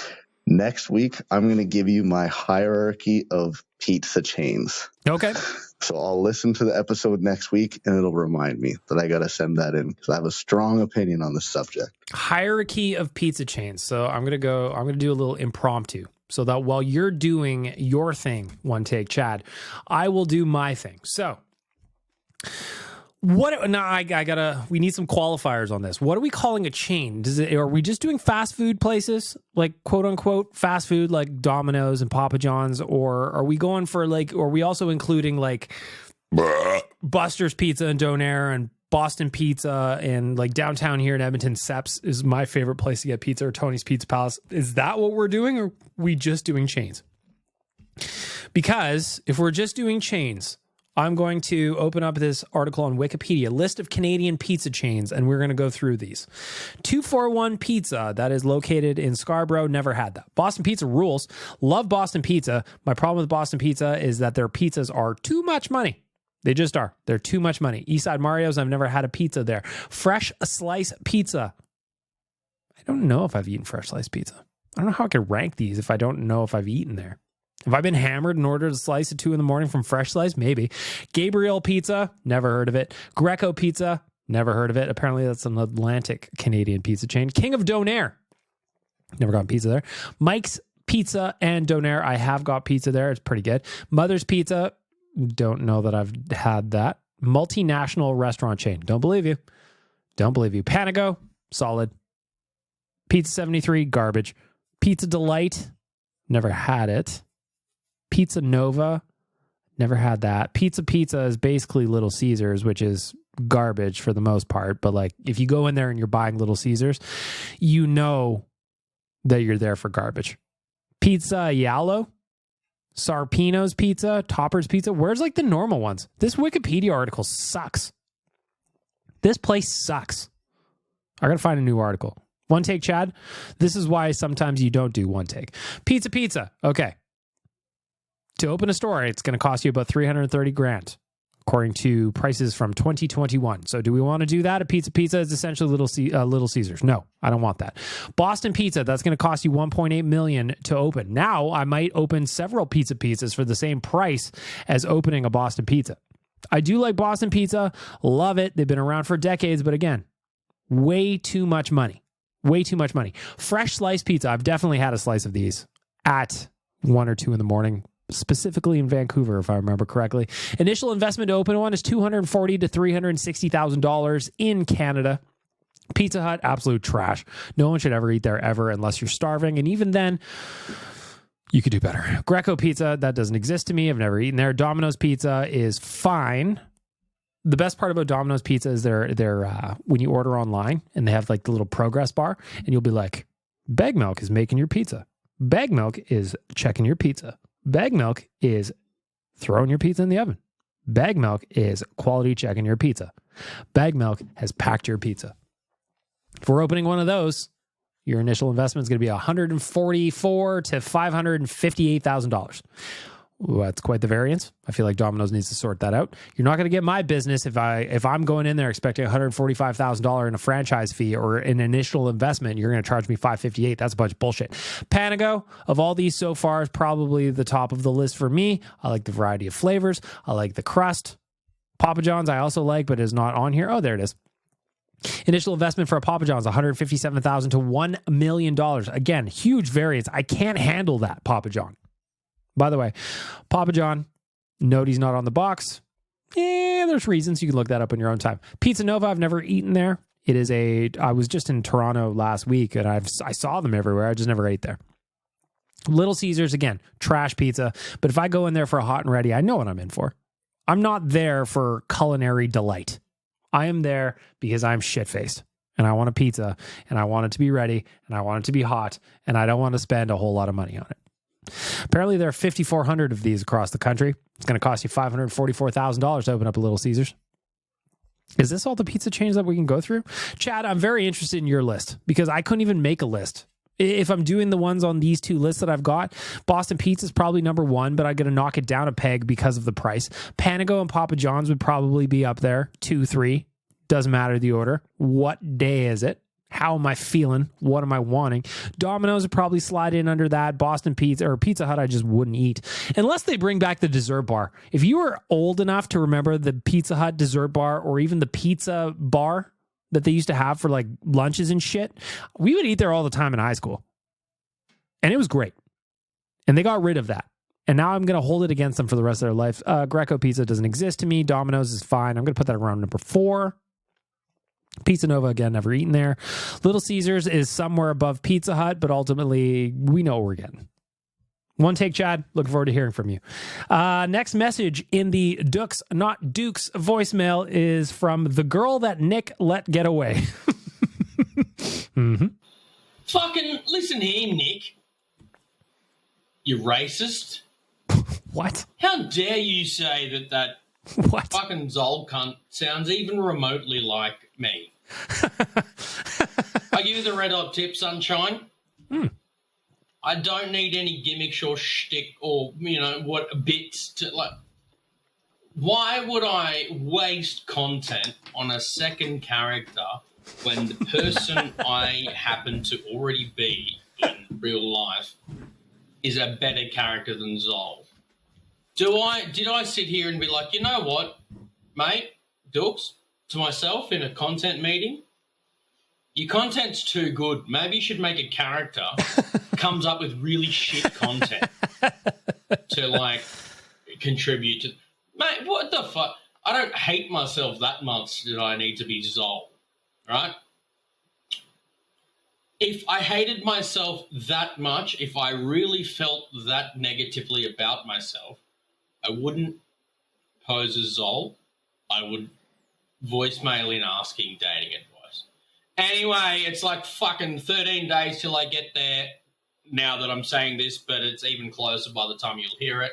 Next week, I'm going to give you my hierarchy of pizza chains. Okay. So I'll listen to the episode next week, and it'll remind me that I got to send that in because I have a strong opinion on this subject. Hierarchy of pizza chains. So I'm going to do a little impromptu so that while you're doing your thing, One Take Chad, I will do my thing. So we need some qualifiers on this. What are we calling a chain? Are we just doing fast food places, like quote unquote fast food, like Domino's and Papa John's, or are we going for are we also including like Buster's Pizza and Donair and Boston Pizza and like downtown here in Edmonton, Seps is my favorite place to get pizza, or Tony's Pizza Palace? Is that what we're doing, or are we just doing chains? Because if we're just doing chains, I'm going to open up this article on Wikipedia, list of Canadian pizza chains, and we're going to go through these. 241 Pizza, that is located in Scarborough, never had that. Boston Pizza rules. Love Boston Pizza. My problem with Boston Pizza is that their pizzas are too much money. They just are. They're too much money. Eastside Mario's, I've never had a pizza there. Fresh Slice Pizza. I don't know if I've eaten Fresh Slice Pizza. I don't know how I could rank these if I don't know if I've eaten there. Have I been hammered and ordered a slice at 2 a.m. from Fresh Slice? Maybe. Gabriel Pizza, never heard of it. Greco Pizza, never heard of it. Apparently that's an Atlantic Canadian pizza chain. King of Donair, never got pizza there. Mike's Pizza and Donair, I have got pizza there. It's pretty good. Mother's Pizza, don't know that I've had that. Multinational restaurant chain, don't believe you. Don't believe you. Panago, solid. Pizza 73, garbage. Pizza Delight, never had it. Pizza Nova, never had that. Pizza is basically Little Caesars, which is garbage for the most part. But like, if you go in there and you're buying Little Caesars, you know that you're there for garbage. Pizza Yalo, Sarpino's Pizza, Topper's Pizza. Where's like the normal ones? This Wikipedia article sucks. This place sucks. I gotta find a new article. One Take Chad. This is why sometimes you don't do one take. Pizza. Okay. To open a store, it's going to cost you about $330,000, according to prices from 2021. So do we want to do that? A pizza is essentially Little Caesars. No, I don't want that. Boston Pizza, that's going to cost you $1.8 million to open. Now I might open several pizzas for the same price as opening a Boston Pizza. I do like Boston Pizza. Love it. They've been around for decades, but again, way too much money. Way too much money. Fresh Slice Pizza. I've definitely had a slice of these at 1 or 2 in the morning. Specifically in Vancouver, if I remember correctly. Initial investment to open one is $240,000 to $360,000 in Canada. Pizza Hut, absolute trash. No one should ever eat there ever unless you're starving. And even then, you could do better. Greco Pizza, that doesn't exist to me. I've never eaten there. Domino's Pizza is fine. The best part about Domino's Pizza is they're when you order online and they have like the little progress bar and you'll be like, Bag Milk is making your pizza. Bag Milk is checking your pizza. Bag Milk is throwing your pizza in the oven. Bag Milk is quality checking your pizza. Bag Milk has packed your pizza. If we're opening one of those, your initial investment is going to be $144,000 to $558,000. That's quite the variance. I feel like Domino's needs to sort that out. You're not going to get my business if I'm going in there expecting $145,000 in a franchise fee or an initial investment. You're going to charge me $558,000. That's a bunch of bullshit. Panago, of all these so far, is probably the top of the list for me. I like the variety of flavors. I like the crust. Papa John's I also like, but is not on here. Oh, there it is. Initial investment for a Papa John's, $157,000 to $1 million. Again, huge variance. I can't handle that, Papa John. By the way, Papa John, note he's not on the box. There's reasons. You can look that up in your own time. Pizza Nova, I've never eaten there. I was just in Toronto last week and I saw them everywhere. I just never ate there. Little Caesars, again, trash pizza. But if I go in there for a hot and ready, I know what I'm in for. I'm not there for culinary delight. I am there because I'm shit-faced and I want a pizza and I want it to be ready and I want it to be hot and I don't want to spend a whole lot of money on it. Apparently there are 5,400 of these across the country. It's going to cost you $544,000 to open up a Little Caesars. Is this all the pizza chains that we can go through? Chad, I'm very interested in your list because I couldn't even make a list. If I'm doing the ones on these two lists that I've got, Boston Pizza is probably number 1, but I'm going to knock it down a peg because of the price. Panago and Papa John's would probably be up there, 2, 3. Doesn't matter the order. What day is it? How am I feeling? What am I wanting? Domino's would probably slide in under that. Boston Pizza or Pizza Hut I just wouldn't eat. Unless they bring back the dessert bar. If you were old enough to remember the Pizza Hut dessert bar or even the pizza bar that they used to have for like lunches and shit, we would eat there all the time in high school. And it was great. And they got rid of that. And now I'm going to hold it against them for the rest of their life. Greco Pizza doesn't exist to me. Domino's is fine. I'm going to put that around number 4. Pizza Nova, again, never eaten there. Little Caesars is somewhere above Pizza Hut, but ultimately, we know what we're getting. One take, Chad. Looking forward to hearing from you. Next message in the Dukes, not Dukes voicemail is from the girl that Nick let get away. Mm-hmm. Fucking listen here, Nick. You racist. What? How dare you say that what? Fucking Zol cunt sounds even remotely like me. I give you the red hot tip, sunshine. I don't need any gimmicks or shtick or, what bits to, like, why would I waste content on a second character when the person I happen to already be in real life is a better character than Zol? Did I sit here and be like, you know what, mate, Dukes, to myself in a content meeting, your content's too good. Maybe you should make a character comes up with really shit content to, like, contribute to. Mate, what the fuck? I don't hate myself that much that I need to be Zol, right? If I hated myself that much, if I really felt that negatively about myself, I wouldn't pose as Zol. I would voicemail in asking dating advice. Anyway, it's like fucking 13 days till I get there now that I'm saying this, but it's even closer by the time you'll hear it.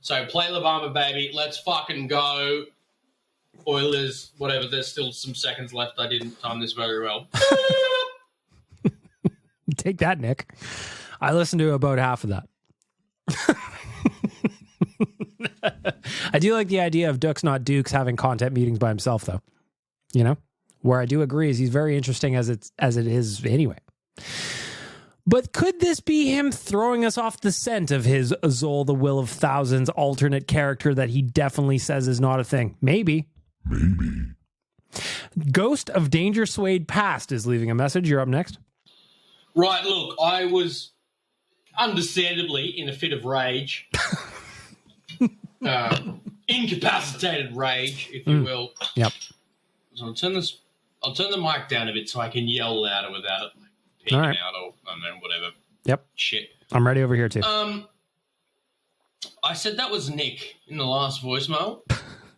So play La Bamba, baby. Let's fucking go. Oilers, whatever. There's still some seconds left. I didn't time this very well. Take that, Nick. I listened to about half of that. I do like the idea of Dukes, not Dukes, having content meetings by himself, though. You know? Where I do agree is he's very interesting as it is anyway. But could this be him throwing us off the scent of his Zol, the Will of Thousands alternate character that he definitely says is not a thing? Maybe. Ghost of Danger Swayed Past is leaving a message. You're up next. Right, look, I was understandably in a fit of rage. Incapacitated rage, if you will. Yep. So I'll turn the mic down a bit so I can yell louder without it peeking out or I don't know, whatever. Yep. Shit. I'm ready over here too. I said that was Nick in the last voicemail.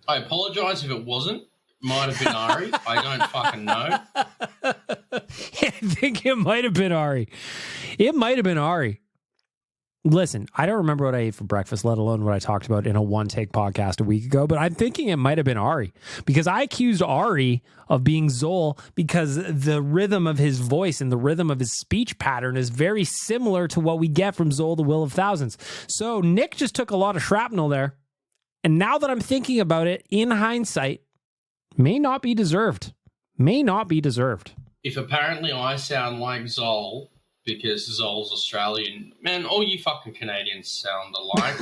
I apologise if it wasn't. Might have been Ari. I don't fucking know. I think it might have been Ari. It might have been Ari. Listen, I don't remember what I ate for breakfast, let alone what I talked about in a one-take podcast a week ago, but I'm thinking it might have been Ari because I accused Ari of being Zol because the rhythm of his voice and the rhythm of his speech pattern is very similar to what we get from Zol, the Will of Thousands. So Nick just took a lot of shrapnel there. And now that I'm thinking about it, in hindsight, may not be deserved. May not be deserved. If apparently I sound like Zol because Zol's Australian, man, all you fucking Canadians sound alike.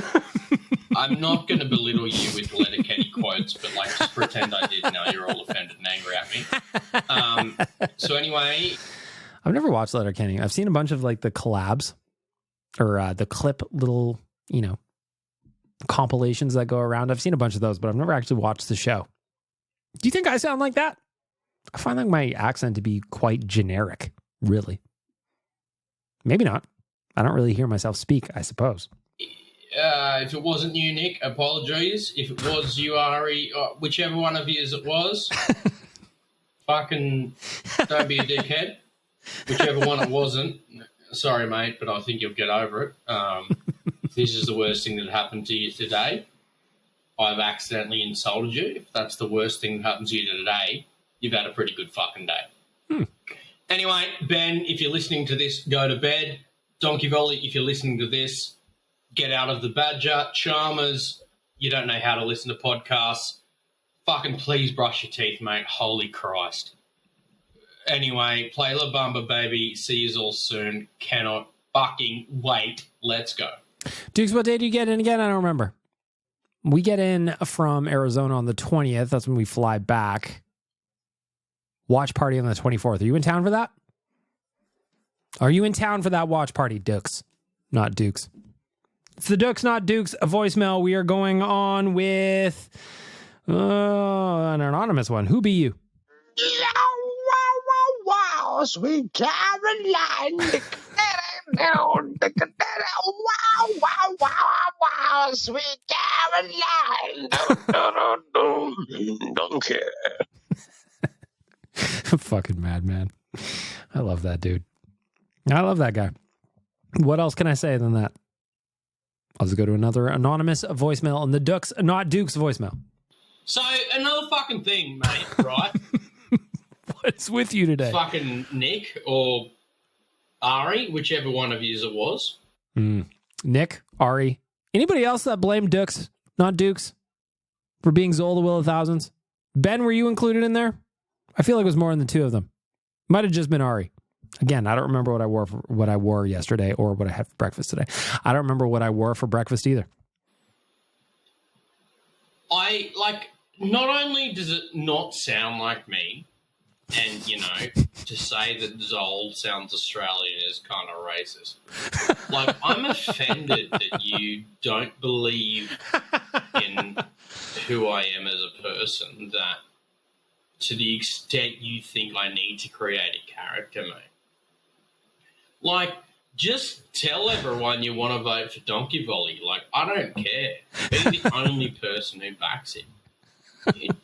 I'm not going to belittle you with Letterkenny quotes, but like just pretend I did. Now you're all offended and angry at me. So anyway, I've never watched Letterkenny. I've seen a bunch of like the collabs or the clip little, compilations that go around. I've seen a bunch of those, but I've never actually watched the show. Do you think I sound like that? I find like my accent to be quite generic, really. Maybe not. I don't really hear myself speak, I suppose. If it wasn't you, Nick, apologies. If it was you, Ari, whichever one of you as it was, fucking don't be a dickhead. Whichever one it wasn't, sorry, mate, but I think you'll get over it. This is the worst thing that happened to you today. I've accidentally insulted you. If that's the worst thing that happened to you today, you've had a pretty good fucking day. Anyway, Ben, if you're listening to this, go to bed. Donkey Volley, if you're listening to this, get out of the badger. Chalmers, you don't know how to listen to podcasts. Fucking please brush your teeth, mate. Holy Christ. Anyway, play La Bamba, baby. See you all soon. Cannot fucking wait. Let's go. Dukes, what day do you get in again? I don't remember. We get in from Arizona on the 20th. That's when we fly back. Watch party on the 24th. Are you in town for that? Are you in town for that watch party, Dukes? Not Dukes. It's the Dukes, not Dukes, a voicemail. We are going on with an anonymous one. Who be you? Wow, sweet Caroline. Wow, sweet Caroline. Don't care. Fucking madman. I love that dude. I love that guy. What else can I say than that? I'll just go to another anonymous voicemail on the Dukes, not Dukes voicemail. So, another fucking thing, mate, right? What's with you today? Fucking Nick or Ari, whichever one of yous it was. Nick, Ari. Anybody else that blamed Dukes, not Dukes, for being Zol the Will of Thousands? Ben, were you included in there? I feel like it was more than the two of them. Might have just been Ari. Again, I don't remember what I wore yesterday or what I had for breakfast today. I don't remember what I wore for breakfast either. Not only does it not sound like me, and, to say that Zol sounds Australian is kind of racist. I'm offended that you don't believe in who I am as a person, that to the extent you think I need to create a character, mate. Just tell everyone you want to vote for Donkey Volley. I don't care. Be the only person who backs it.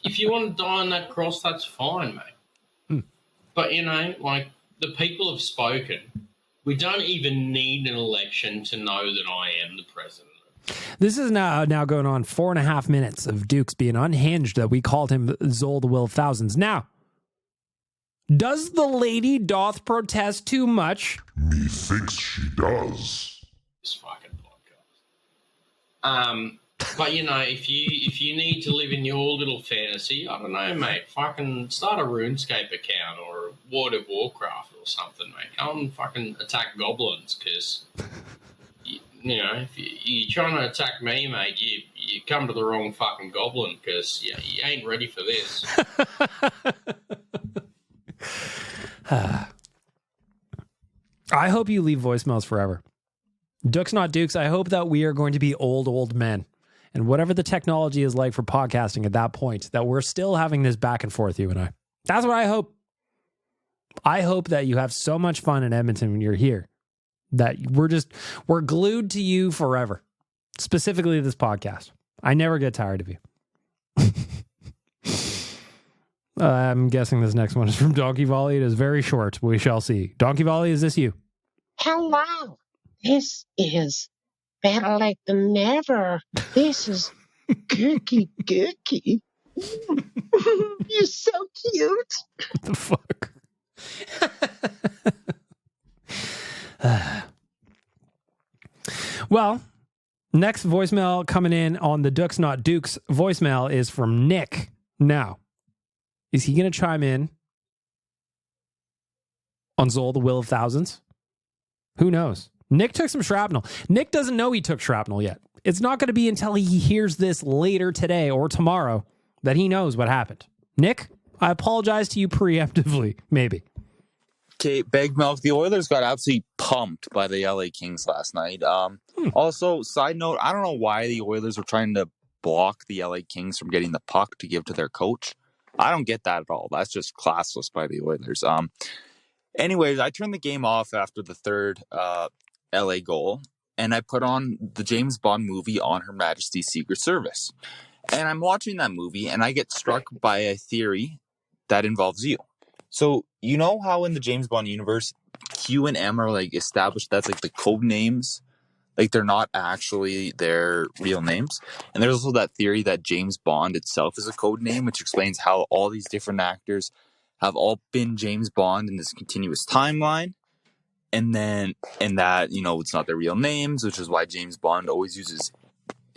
If you want to die on that cross, that's fine, mate. But, the people have spoken. We don't even need an election to know that I am the president. This is now going on 4.5 minutes of Dukes being unhinged that we called him Zol the Will of Thousands. Now, does the lady doth protest too much? Methinks she does. This fucking podcast. But if you need to live in your little fantasy, I don't know, mate. Fucking start a RuneScape account or a World of Warcraft or something, mate. Come and fucking attack goblins, because if you're trying to attack me, mate, you come to the wrong fucking goblin, because you ain't ready for this. I hope you leave voicemails forever. Dukes, not Dukes, I hope that we are going to be old men. And whatever the technology is like for podcasting at that point, that we're still having this back and forth, you and I. That's what I hope. I hope that you have so much fun in Edmonton when you're here, that we're glued to you forever. Specifically this podcast. I never get tired of you. I'm guessing this next one is from Donkey Volley. It is very short. We shall see. Donkey Volley, is this you? Hello. This is Better Lait Than Never. This is Gookie. You're so cute. What the fuck? Well, next voicemail coming in on the Dukes Not Dukes voicemail is from Nick. Now, is he going to chime in on Zol the Will of Thousands? Who knows? Nick took some shrapnel. Nick doesn't know he took shrapnel yet. It's not going to be until he hears this later today or tomorrow that he knows what happened. Nick, I apologize to you preemptively, maybe. Okay, Big Milk, the Oilers got absolutely pumped by the LA Kings last night. Also, side note, I don't know why the Oilers were trying to block the LA Kings from getting the puck to give to their coach. I don't get that at all. That's just classless by the Oilers. Anyways, I turned the game off after the third LA goal, and I put on the James Bond movie On Her Majesty's Secret Service. And I'm watching that movie, and I get struck by a theory that involves you. So, you know how in the James Bond universe, Q and M are established, that's the code names? They're not actually their real names. And there's also that theory that James Bond itself is a code name, which explains how all these different actors have all been James Bond in this continuous timeline. And that, it's not their real names, which is why James Bond always uses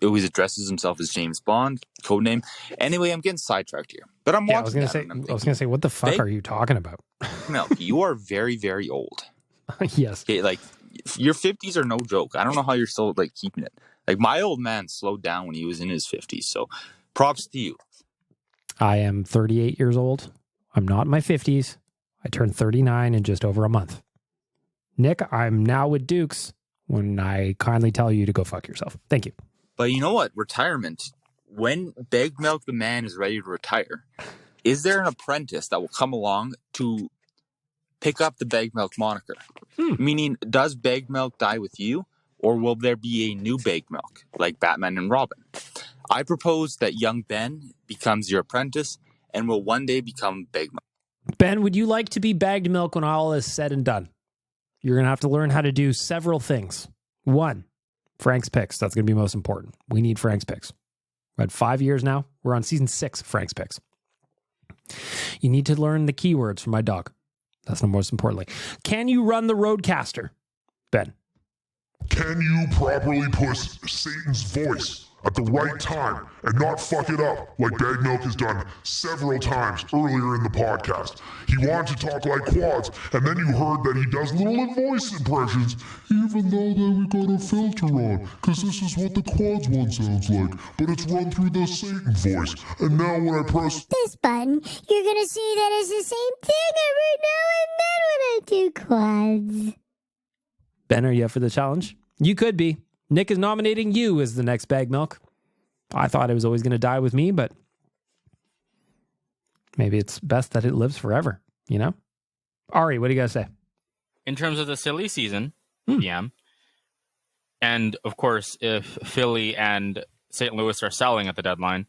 always addresses himself as James Bond, codename. Anyway, I'm getting sidetracked here. But I'm Yeah, watching I was gonna say, what the fuck are you talking about? Milk, you are very, very old. Yes. Okay, like your 50s are no joke. I don't know how you're still like keeping it. Like my old man slowed down when he was in his 50s. So props to you. I am 38 years old. I'm not in my 50s. I turned 39 in just over a month. Nick, I'm now with Dukes when I kindly tell you to go fuck yourself. Thank you. But you know what? Retirement. When Big Milk the man is ready to retire, is there an apprentice that will come along to pick up the Big Milk moniker? Meaning, does Big Milk die with you, or will there be a new Big Milk, like Batman and Robin? I propose that young Ben becomes your apprentice and will one day become Big Milk. Ben, would you like to be bagged milk when all is said and done? You're going to have to learn how to do several things. One, Frank's Picks. That's going to be most important. We need Frank's Picks. We've had 5 years now. We're on season 6 of Frank's Picks. You need to learn the keywords for my dog. That's the most importantly. Can you run the Roadcaster, Ben? Can you properly push Satan's voice at the right time and not fuck it up like Bag Milk has done several times earlier in the podcast? He wanted to talk like Quads, and then you heard that he does little voice impressions, even though that we got a filter on, because this is what the Quads one sounds like, but it's run through the Satan voice. And now when I press this button, you're going to see that it's the same thing every now and then when I do Quads. Ben, are you up for the challenge? You could be. Nick is nominating you as the next Bag Milk. I thought it was always going to die with me, but maybe it's best that it lives forever, you know? Ari, what do you got to say? In terms of the silly season, PM, and of course, if Philly and St. Louis are selling at the deadline,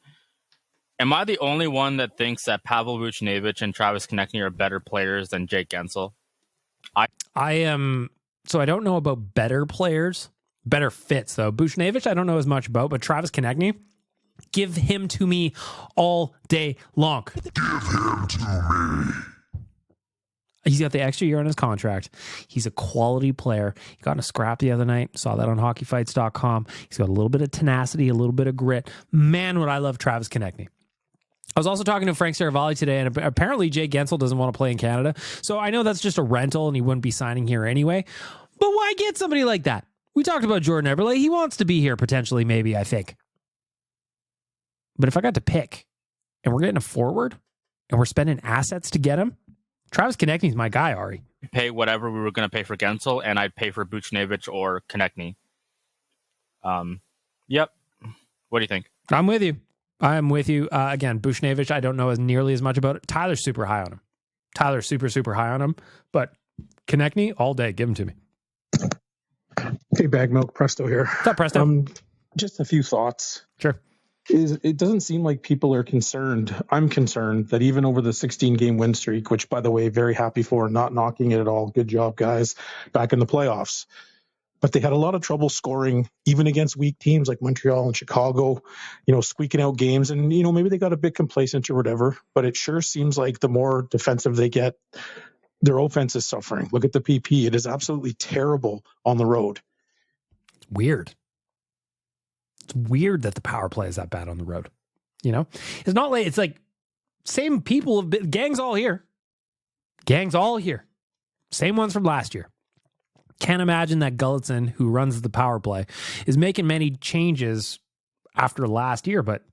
am I the only one that thinks that Pavel Buchnevich and Travis Konechny are better players than Jake Gensel? I am... So I don't know about better players, better fits, though. Buchnevich, I don't know as much about, but Travis Konechny, give him to me all day long. Give him to me. He's got the extra year on his contract. He's a quality player. He got in a scrap the other night. Saw that on hockeyfights.com. He's got a little bit of tenacity, a little bit of grit. Man, would I love Travis Konechny. I was also talking to Frank Saravalli today, and apparently Jay Gensel doesn't want to play in Canada. So I know that's just a rental, and he wouldn't be signing here anyway. But why get somebody like that? We talked about Jordan Eberle. He wants to be here potentially, maybe, I think. But if I got to pick, and we're getting a forward, and we're spending assets to get him, Travis Konechny's my guy, Ari. Pay whatever we were going to pay for Gensel, and I'd pay for Buchnevich or Konechny. Yep. What do you think? I'm with you. I'm with you. Again, Buchnevich, I don't know as nearly as much about it. Tyler's super high on him. Tyler's super, super high on him. But Konechny, all day, give him to me. Hey, Bag Milk, Presto here. What's up, Presto? Just a few thoughts. Sure. It doesn't seem like people are concerned. I'm concerned that even over the 16-game win streak, which, by the way, very happy for, not knocking it at all. Good job, guys, back in the playoffs. But they had a lot of trouble scoring, even against weak teams like Montreal and Chicago, squeaking out games. And, maybe they got a bit complacent or whatever. But it sure seems like the more defensive they get, their offense is suffering. Look at the PP. It is absolutely terrible on the road. It's weird. It's weird that the power play is that bad on the road. It's not like, it's like same people have been, gang's all here. Gang's all here. Same ones from last year. Can't imagine that Gulletson, who runs the power play, is making many changes after last year, but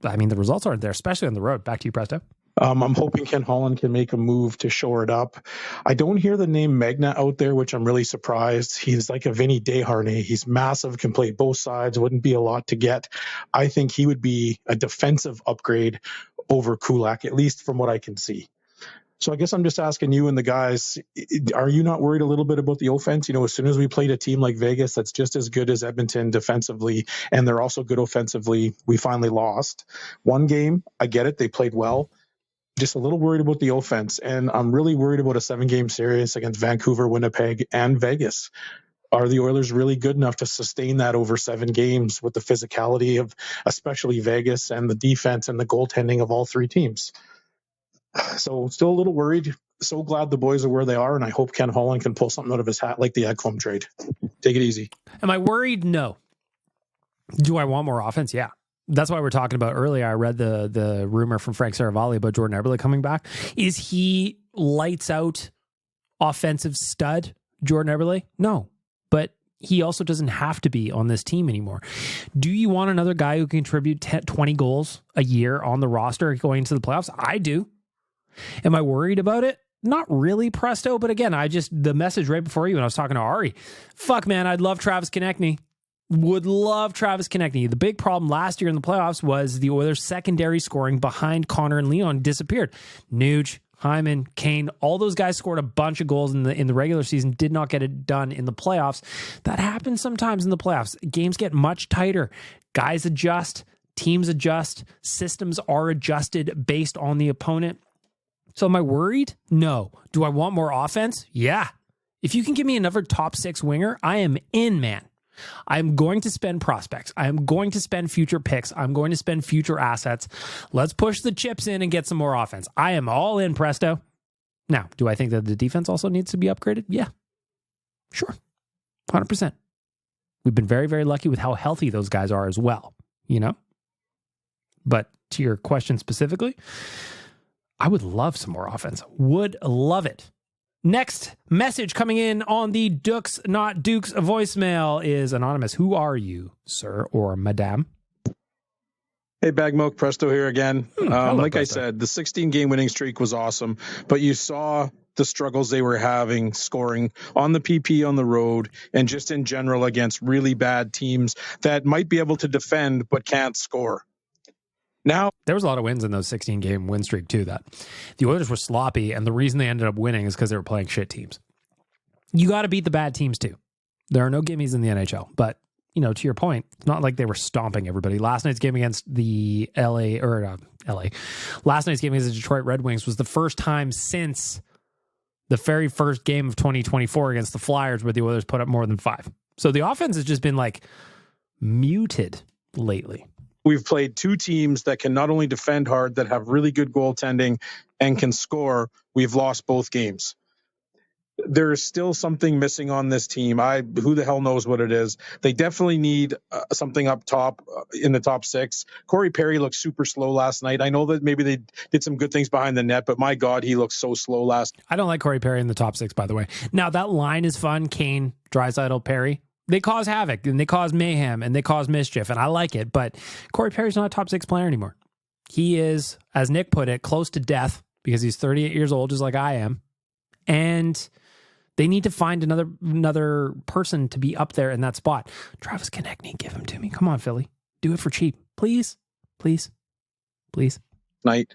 I mean, the results aren't there, especially on the road. Back to you, Presto. I'm hoping Ken Holland can make a move to shore it up. I don't hear the name Magna out there, which I'm really surprised. He's like a Vinny Desharnais. He's massive, can play both sides, wouldn't be a lot to get. I think he would be a defensive upgrade over Kulak, at least from what I can see. So I guess I'm just asking you and the guys, are you not worried a little bit about the offense? As soon as we played a team like Vegas that's just as good as Edmonton defensively, and they're also good offensively, we finally lost. One game, I get it, they played well. Just a little worried about the offense, and I'm really worried about a 7-game series against Vancouver, Winnipeg, and Vegas. Are the Oilers really good enough to sustain that over 7 games with the physicality of especially Vegas and the defense and the goaltending of all 3 teams? So still a little worried. So glad the boys are where they are, and I hope Ken Holland can pull something out of his hat like the Ekholm trade. Take it easy. Am I worried? No. Do I want more offense? Yeah. That's why we're talking about earlier. I read the rumor from Frank Saravalli about Jordan Eberle coming back. Is he lights out offensive stud, Jordan Eberle? No. But he also doesn't have to be on this team anymore. Do you want another guy who can contribute 20 goals a year on the roster going into the playoffs? I do. Am I worried about it? Not really, Presto. But again, the message right before you when I was talking to Ari, fuck, man, I'd love Travis Konechny. Would love Travis Konechny. The big problem last year in the playoffs was the Oilers' secondary scoring behind Connor and Leon disappeared. Nuge, Hyman, Kane, all those guys scored a bunch of goals in the regular season, did not get it done in the playoffs. That happens sometimes in the playoffs. Games get much tighter. Guys adjust, teams adjust, systems are adjusted based on the opponent. So am I worried? No. Do I want more offense? Yeah. If you can give me another top 6 winger, I am in, man. I'm going to spend prospects. I'm going to spend future picks. I'm going to spend future assets. Let's push the chips in and get some more offense. I am all in, Presto. Now, do I think that the defense also needs to be upgraded? Yeah, sure. 100%. We've been very, very lucky with how healthy those guys are as well, you know? But to your question specifically, I would love some more offense. Would love it. Next message coming in on the Dukes Not Dukes voicemail is anonymous. Who are you, sir or madame? Hey, Bag Milk, Presto here again. Like Presto. I said, the 16-game winning streak was awesome, but you saw the struggles they were having scoring on the PP on the road and just in general against really bad teams that might be able to defend but can't score. Now, there was a lot of wins in those 16-game win streak too. That the Oilers were sloppy, and the reason they ended up winning is because they were playing shit teams. You got to beat the bad teams too. There are no gimmies in the NHL, but you know, to your point, it's not like they were stomping everybody. Last night's game against the last night's game against the Detroit Red Wings was the first time since the very first game of 2024 against the Flyers where the Oilers put up more than 5. So the offense has just been like muted lately. We've played 2 teams that can not only defend hard, that have really good goaltending and can score. We've lost both games. There's still something missing on this team. Who the hell knows what it is? They definitely need something up top in the top 6. Corey Perry looked super slow last night. I know that maybe they did some good things behind the net, but my God, he looked so slow last. I don't like Corey Perry in the top 6, by the way. Now, that line is fun. Kane, Draisaitl, Perry. They cause havoc, and they cause mayhem, and they cause mischief, and I like it, but Corey Perry's not a top 6 player anymore. He is, as Nick put it, close to death because he's 38 years old, just like I am, and they need to find another person to be up there in that spot. Travis Konechny, give him to me. Come on, Philly. Do it for cheap. Please. Please. Please. Night.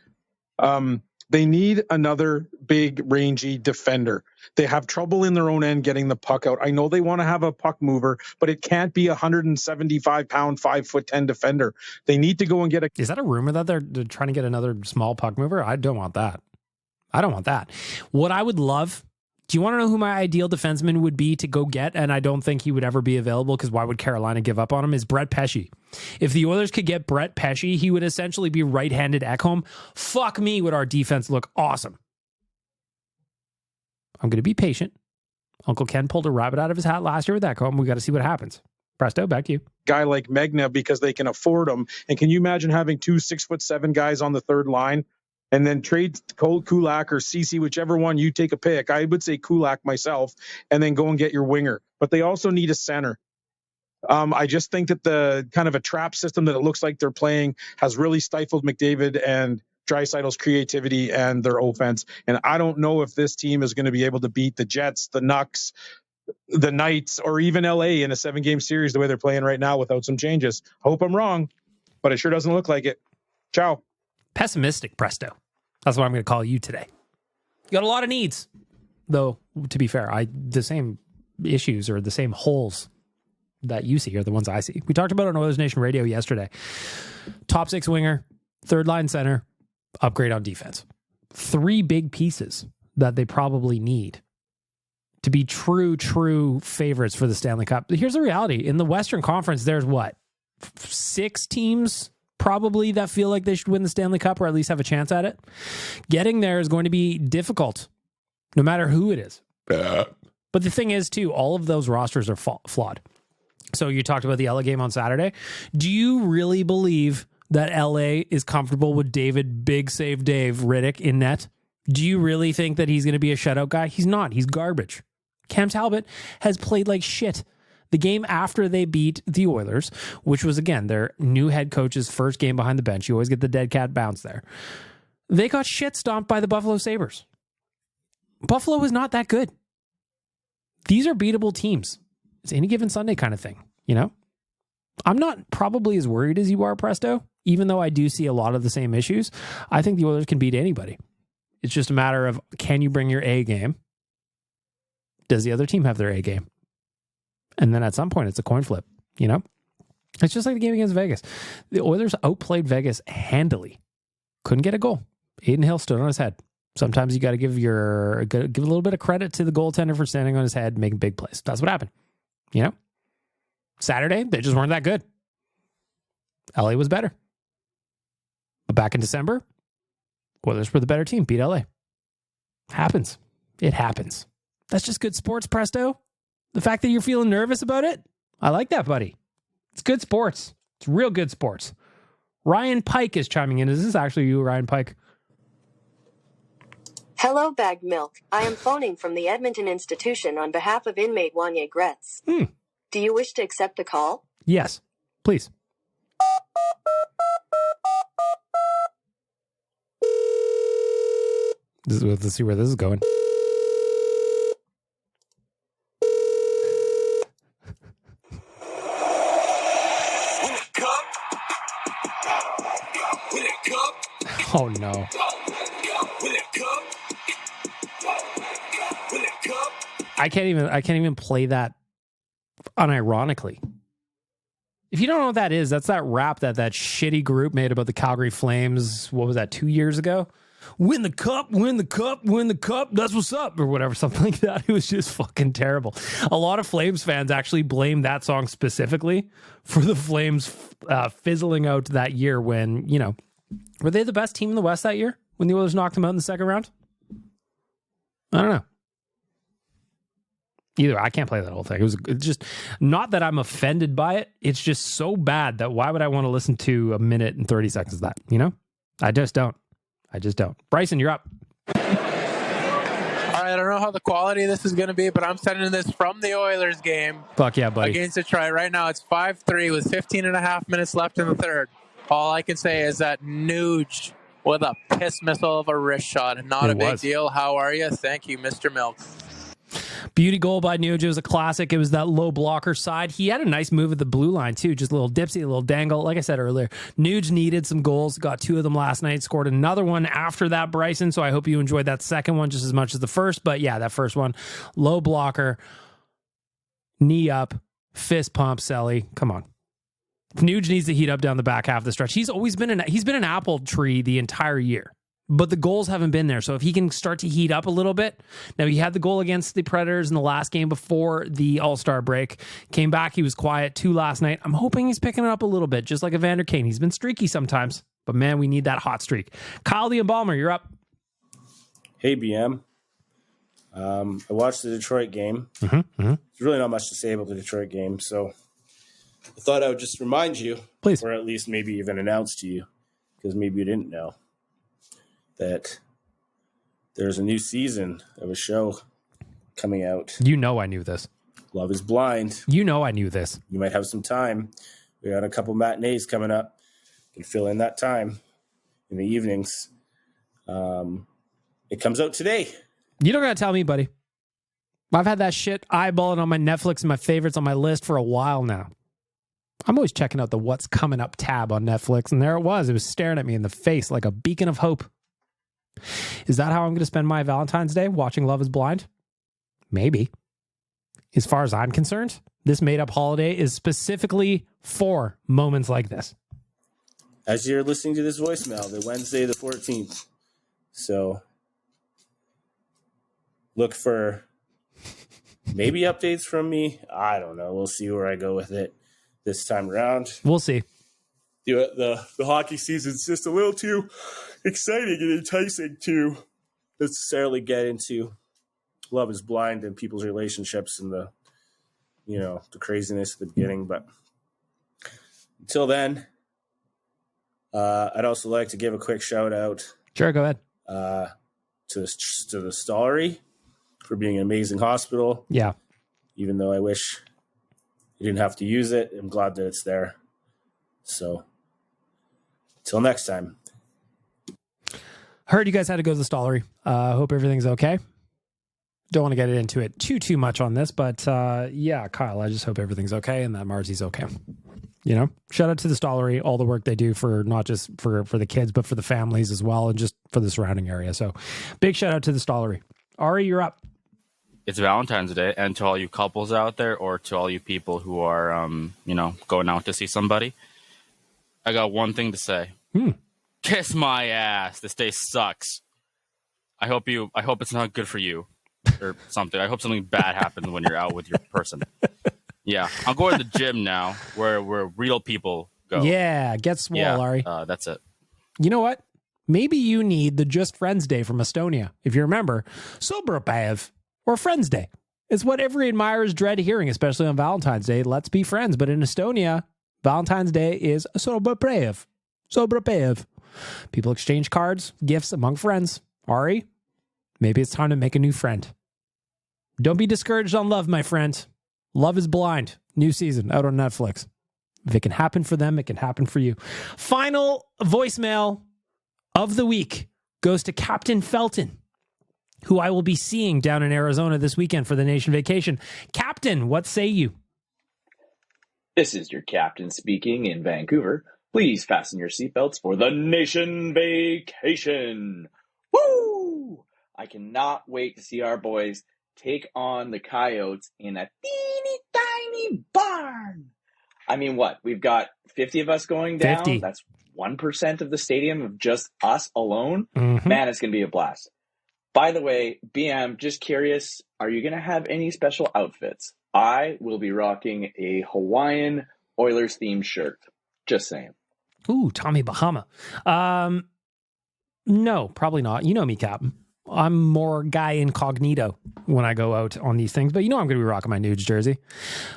They need another big, rangy defender. They have trouble in their own end getting the puck out. I know they want to have a puck mover, but it can't be a 175-pound, 5'10" defender. They need to go and get a... Is that a rumor that they're trying to get another small puck mover? I don't want that. I don't want that. What I would love... Do you want to know who my ideal defenseman would be to go get? And I don't think he would ever be available because why would Carolina give up on him? Is Brett Pesce. If the Oilers could get Brett Pesce, he would essentially be right-handed Ekholm. Fuck me, would our defense look awesome. I'm going to be patient. Uncle Ken pulled a rabbit out of his hat last year with Ekholm. We got to see what happens. Presto, back to you. Guy like Megna because they can afford him. And can you imagine having 2 6'7" guys on the third line? And then trade Kulak or Ceci, whichever one you take a pick. I would say Kulak myself, and then go and get your winger. But they also need a center. I just think that the kind of a trap system that it looks like they're playing has really stifled McDavid and Draisaitl's creativity and their offense. And I don't know if this team is going to be able to beat the Jets, the Nucks, the Knights, or even LA in a 7-game series the way they're playing right now without some changes. I hope I'm wrong, but it sure doesn't look like it. Ciao. Pessimistic, Presto. That's what I'm going to call you today. You got a lot of needs. Though, to be fair, the same issues or the same holes that you see are the ones I see. We talked about it on Oilers Nation Radio yesterday. Top 6 winger, third line center, upgrade on defense. 3 big pieces that they probably need to be true favorites for the Stanley Cup. Here's the reality. In the Western Conference, there's what? 6 teams probably that feel like they should win the Stanley Cup or at least have a chance at it. Getting there is going to be difficult, no matter who it is. But the thing is, too, all of those rosters are flawed. So you talked about the LA game on Saturday. Do you really believe that LA is comfortable with Big Save Dave Riddick in net? Do you really think that he's going to be a shutout guy? He's not. He's garbage. Cam Talbot has played like shit. The game after they beat the Oilers, which was, again, their new head coach's first game behind the bench. You always get the dead cat bounce there. They got shit stomped by the Buffalo Sabres. Buffalo is not that good. These are beatable teams. It's any given Sunday kind of thing, you know? I'm not probably as worried as you are, Presto, even though I do see a lot of the same issues. I think the Oilers can beat anybody. It's just a matter of, can you bring your A game? Does the other team have their A game? And then at some point, it's a coin flip, you know? It's just like the game against Vegas. The Oilers outplayed Vegas handily. Couldn't get a goal. Aiden Hill stood on his head. Sometimes you got to give a little bit of credit to the goaltender for standing on his head and making big plays. That's what happened, you know? Saturday, they just weren't that good. LA was better. But back in December, Oilers were the better team, beat LA. Happens. It happens. That's just good sports, Presto. The fact that you're feeling nervous about it, I like that, buddy. It's good sports. It's real good sports. Ryan Pike is chiming in. Is this actually you, Ryan Pike? Hello, Bagged Milk. I am phoning from the Edmonton Institution on behalf of inmate Wanye Gretz. Do you wish to accept the call? Yes, please. Let's see where this is going. Oh no. I can't even play that unironically. If you don't know what that is, that's that rap that shitty group made about the Calgary Flames. What was that, 2 years ago? Win the cup, win the cup, win the cup. That's what's up, or whatever, something like that. It was just fucking terrible. A lot of Flames fans actually blame that song specifically for the Flames fizzling out that year when, you know, were they the best team in the West that year when the Oilers knocked them out in the second round? I don't know. Either I can't play that whole thing. It's just not that I'm offended by it. It's just so bad that why would I want to listen to a minute and 30 seconds of that? You know, I just don't. Bryson, you're up. All right, I don't know how the quality of this is going to be, but I'm sending this from the Oilers game. Fuck yeah, buddy. Against Detroit. Right now it's 5-3 with 15 and a half minutes left in the third. All I can say is that Nuge with a piss missile of a wrist shot. Not a big deal. How are you? Thank you, Mr. Milk. Beauty goal by Nuge. It was a classic. It was that low blocker side. He had a nice move at the blue line, too. Just a little dipsy, a little dangle. Like I said earlier, Nuge needed some goals. Got 2 of them last night. Scored another one after that, Bryson. So I hope you enjoyed that second one just as much as the first. But yeah, that first one, low blocker, knee up, fist pump, Selly. Come on. Nuge needs to heat up down the back half of the stretch. He's been an apple tree the entire year. But the goals haven't been there. So if he can start to heat up a little bit. Now, he had the goal against the Predators in the last game before the All-Star break. Came back. He was quiet 2 last night. I'm hoping he's picking it up a little bit, just like Evander Kane. He's been streaky sometimes. But, man, we need that hot streak. Kyle the Embalmer, you're up. Hey, BM. I watched the Detroit game. There's There's really not much to say about the Detroit game. So I thought I would just remind you, please, or at least maybe even announce to you, because maybe you didn't know, that there's a new season of a show coming out. You know I knew this. Love is Blind. You know I knew this. You might have some time. We got a couple matinees coming up. You can fill in that time in the evenings. It comes out today. You don't got to tell me, buddy. I've had that shit eyeballing on my Netflix and my favorites on my list for a while now. I'm always checking out the What's Coming Up tab on Netflix, and there it was. It was staring at me in the face like a beacon of hope. Is that how I'm going to spend my Valentine's Day, watching Love is Blind? Maybe. As far as I'm concerned, this made-up holiday is specifically for moments like this. As you're listening to this voicemail, the Wednesday the 14th. So look for maybe updates from me. I don't know. We'll see where I go with it this time around. We'll see. The hockey season's just a little too exciting and enticing to necessarily get into Love is Blind and people's relationships and the the craziness at the beginning. But until then, I'd also like to give a quick shout out. Sure, go ahead. To the Stollery for being an amazing hospital. Yeah. Even though I wish you didn't have to use it, I'm glad that it's there. So, till next time. Heard you guys had to go to the Stollery. Hope everything's okay. Don't want to get into it too much on this, but yeah, Kyle, I just hope everything's okay and that Marzi's okay. Shout out to the Stollery, all the work they do for not just for the kids, but for the families as well, and just for the surrounding area. So big shout out to the Stollery. Ari, you're up. It's Valentine's Day, and to all you couples out there, or to all you people who are, going out to see somebody, I got one thing to say. Kiss my ass. This day sucks. I hope it's not good for you or something. I hope something bad happens when you're out with your person. Yeah, I'm going to the gym now, where real people go. Yeah, get swole, Ari. That's it. You know what? Maybe you need the Just Friends Day from Estonia. If you remember, Sobrapev or Friends Day. It's what every admirers dread hearing, especially on Valentine's Day. Let's be friends. But in Estonia, Valentine's Day is Sobrapev. Sobrapev. People exchange cards, gifts among friends. Ari, maybe it's time to make a new friend. Don't be discouraged on love, my friend. Love is Blind. New season out on Netflix. If it can happen for them, it can happen for you. Final voicemail of the week goes to Captain Felton, who I will be seeing down in Arizona this weekend for the nation vacation. Captain, what say you? This is your captain speaking in Vancouver. Please fasten your seatbelts for the nation vacation. Woo! I cannot wait to see our boys take on the Coyotes in a teeny tiny barn. I mean, what? We've got 50 of us going down. 50. That's 1% of the stadium of just us alone. Mm-hmm. Man, it's going to be a blast. By the way, BM, just curious, are you going to have any special outfits? I will be rocking a Hawaiian Oilers themed shirt. Just saying. Ooh, Tommy Bahama. No, probably not. You know me, Captain. I'm more guy incognito when I go out on these things, but I'm going to be rocking my Nudes jersey.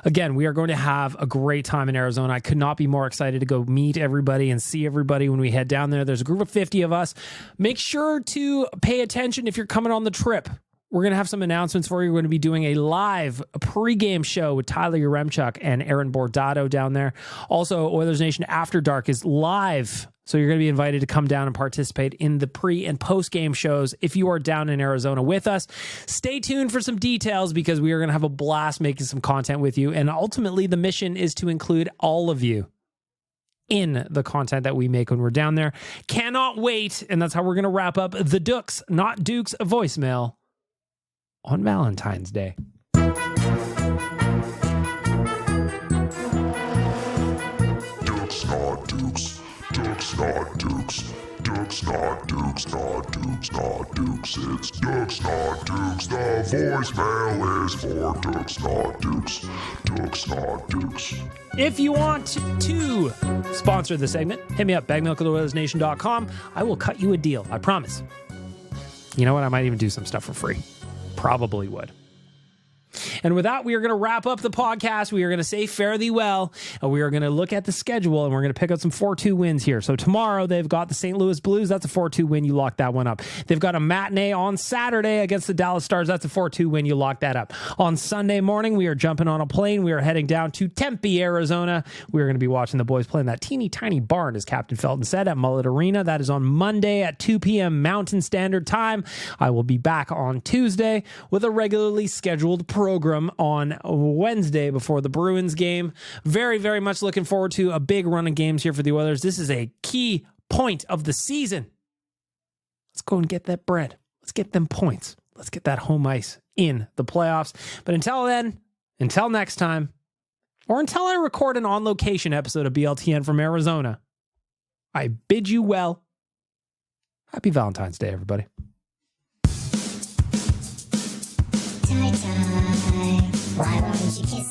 Again, we are going to have a great time in Arizona. I could not be more excited to go meet everybody and see everybody when we head down there. There's a group of 50 of us. Make sure to pay attention if you're coming on the trip. We're going to have some announcements for you. We're going to be doing a live pregame show with Tyler Yaremchuk and Aaron Bordado down there. Also, Oilers Nation After Dark is live. So you're going to be invited to come down and participate in the pre- and post-game shows if you are down in Arizona with us. Stay tuned for some details because we are going to have a blast making some content with you. And ultimately, the mission is to include all of you in the content that we make when we're down there. Cannot wait. And that's how we're going to wrap up the Dukes, not Dukes, voicemail on Valentine's Day. Dukes, not Dukes. Dukes, not Dukes. Dukes, not Dukes, not Dukes, not Dukes. It's Dukes, not Dukes. The voicemail is for Dukes, not Dukes. Dukes, not Dukes. If you want to sponsor the segment, hit me up, bagmilk@oilersnation.com. I will cut you a deal, I promise. You know what? I might even do some stuff for free. Probably would. And with that, we are going to wrap up the podcast. We are going to say fare thee well, and we are going to look at the schedule, and we're going to pick out some 4-2 wins here. So tomorrow, they've got the St. Louis Blues. That's a 4-2 win. You lock that one up. They've got a matinee on Saturday against the Dallas Stars. That's a 4-2 win. You lock that up. On Sunday morning, we are jumping on a plane. We are heading down to Tempe, Arizona. We are going to be watching the boys play in that teeny tiny barn, as Captain Felton said, at Mullet Arena. That is on Monday at 2 p.m. Mountain Standard Time. I will be back on Tuesday with a regularly scheduled program on Wednesday before the Bruins game. Very, very much looking forward to a big run of games here for the Oilers. This is a key point of the season. Let's go and get that bread. Let's get them points. Let's get that home ice in the playoffs. But until then, until next time, or until I record an on-location episode of BLTN from Arizona, I bid you well. Happy Valentine's Day, everybody. Why won't you kiss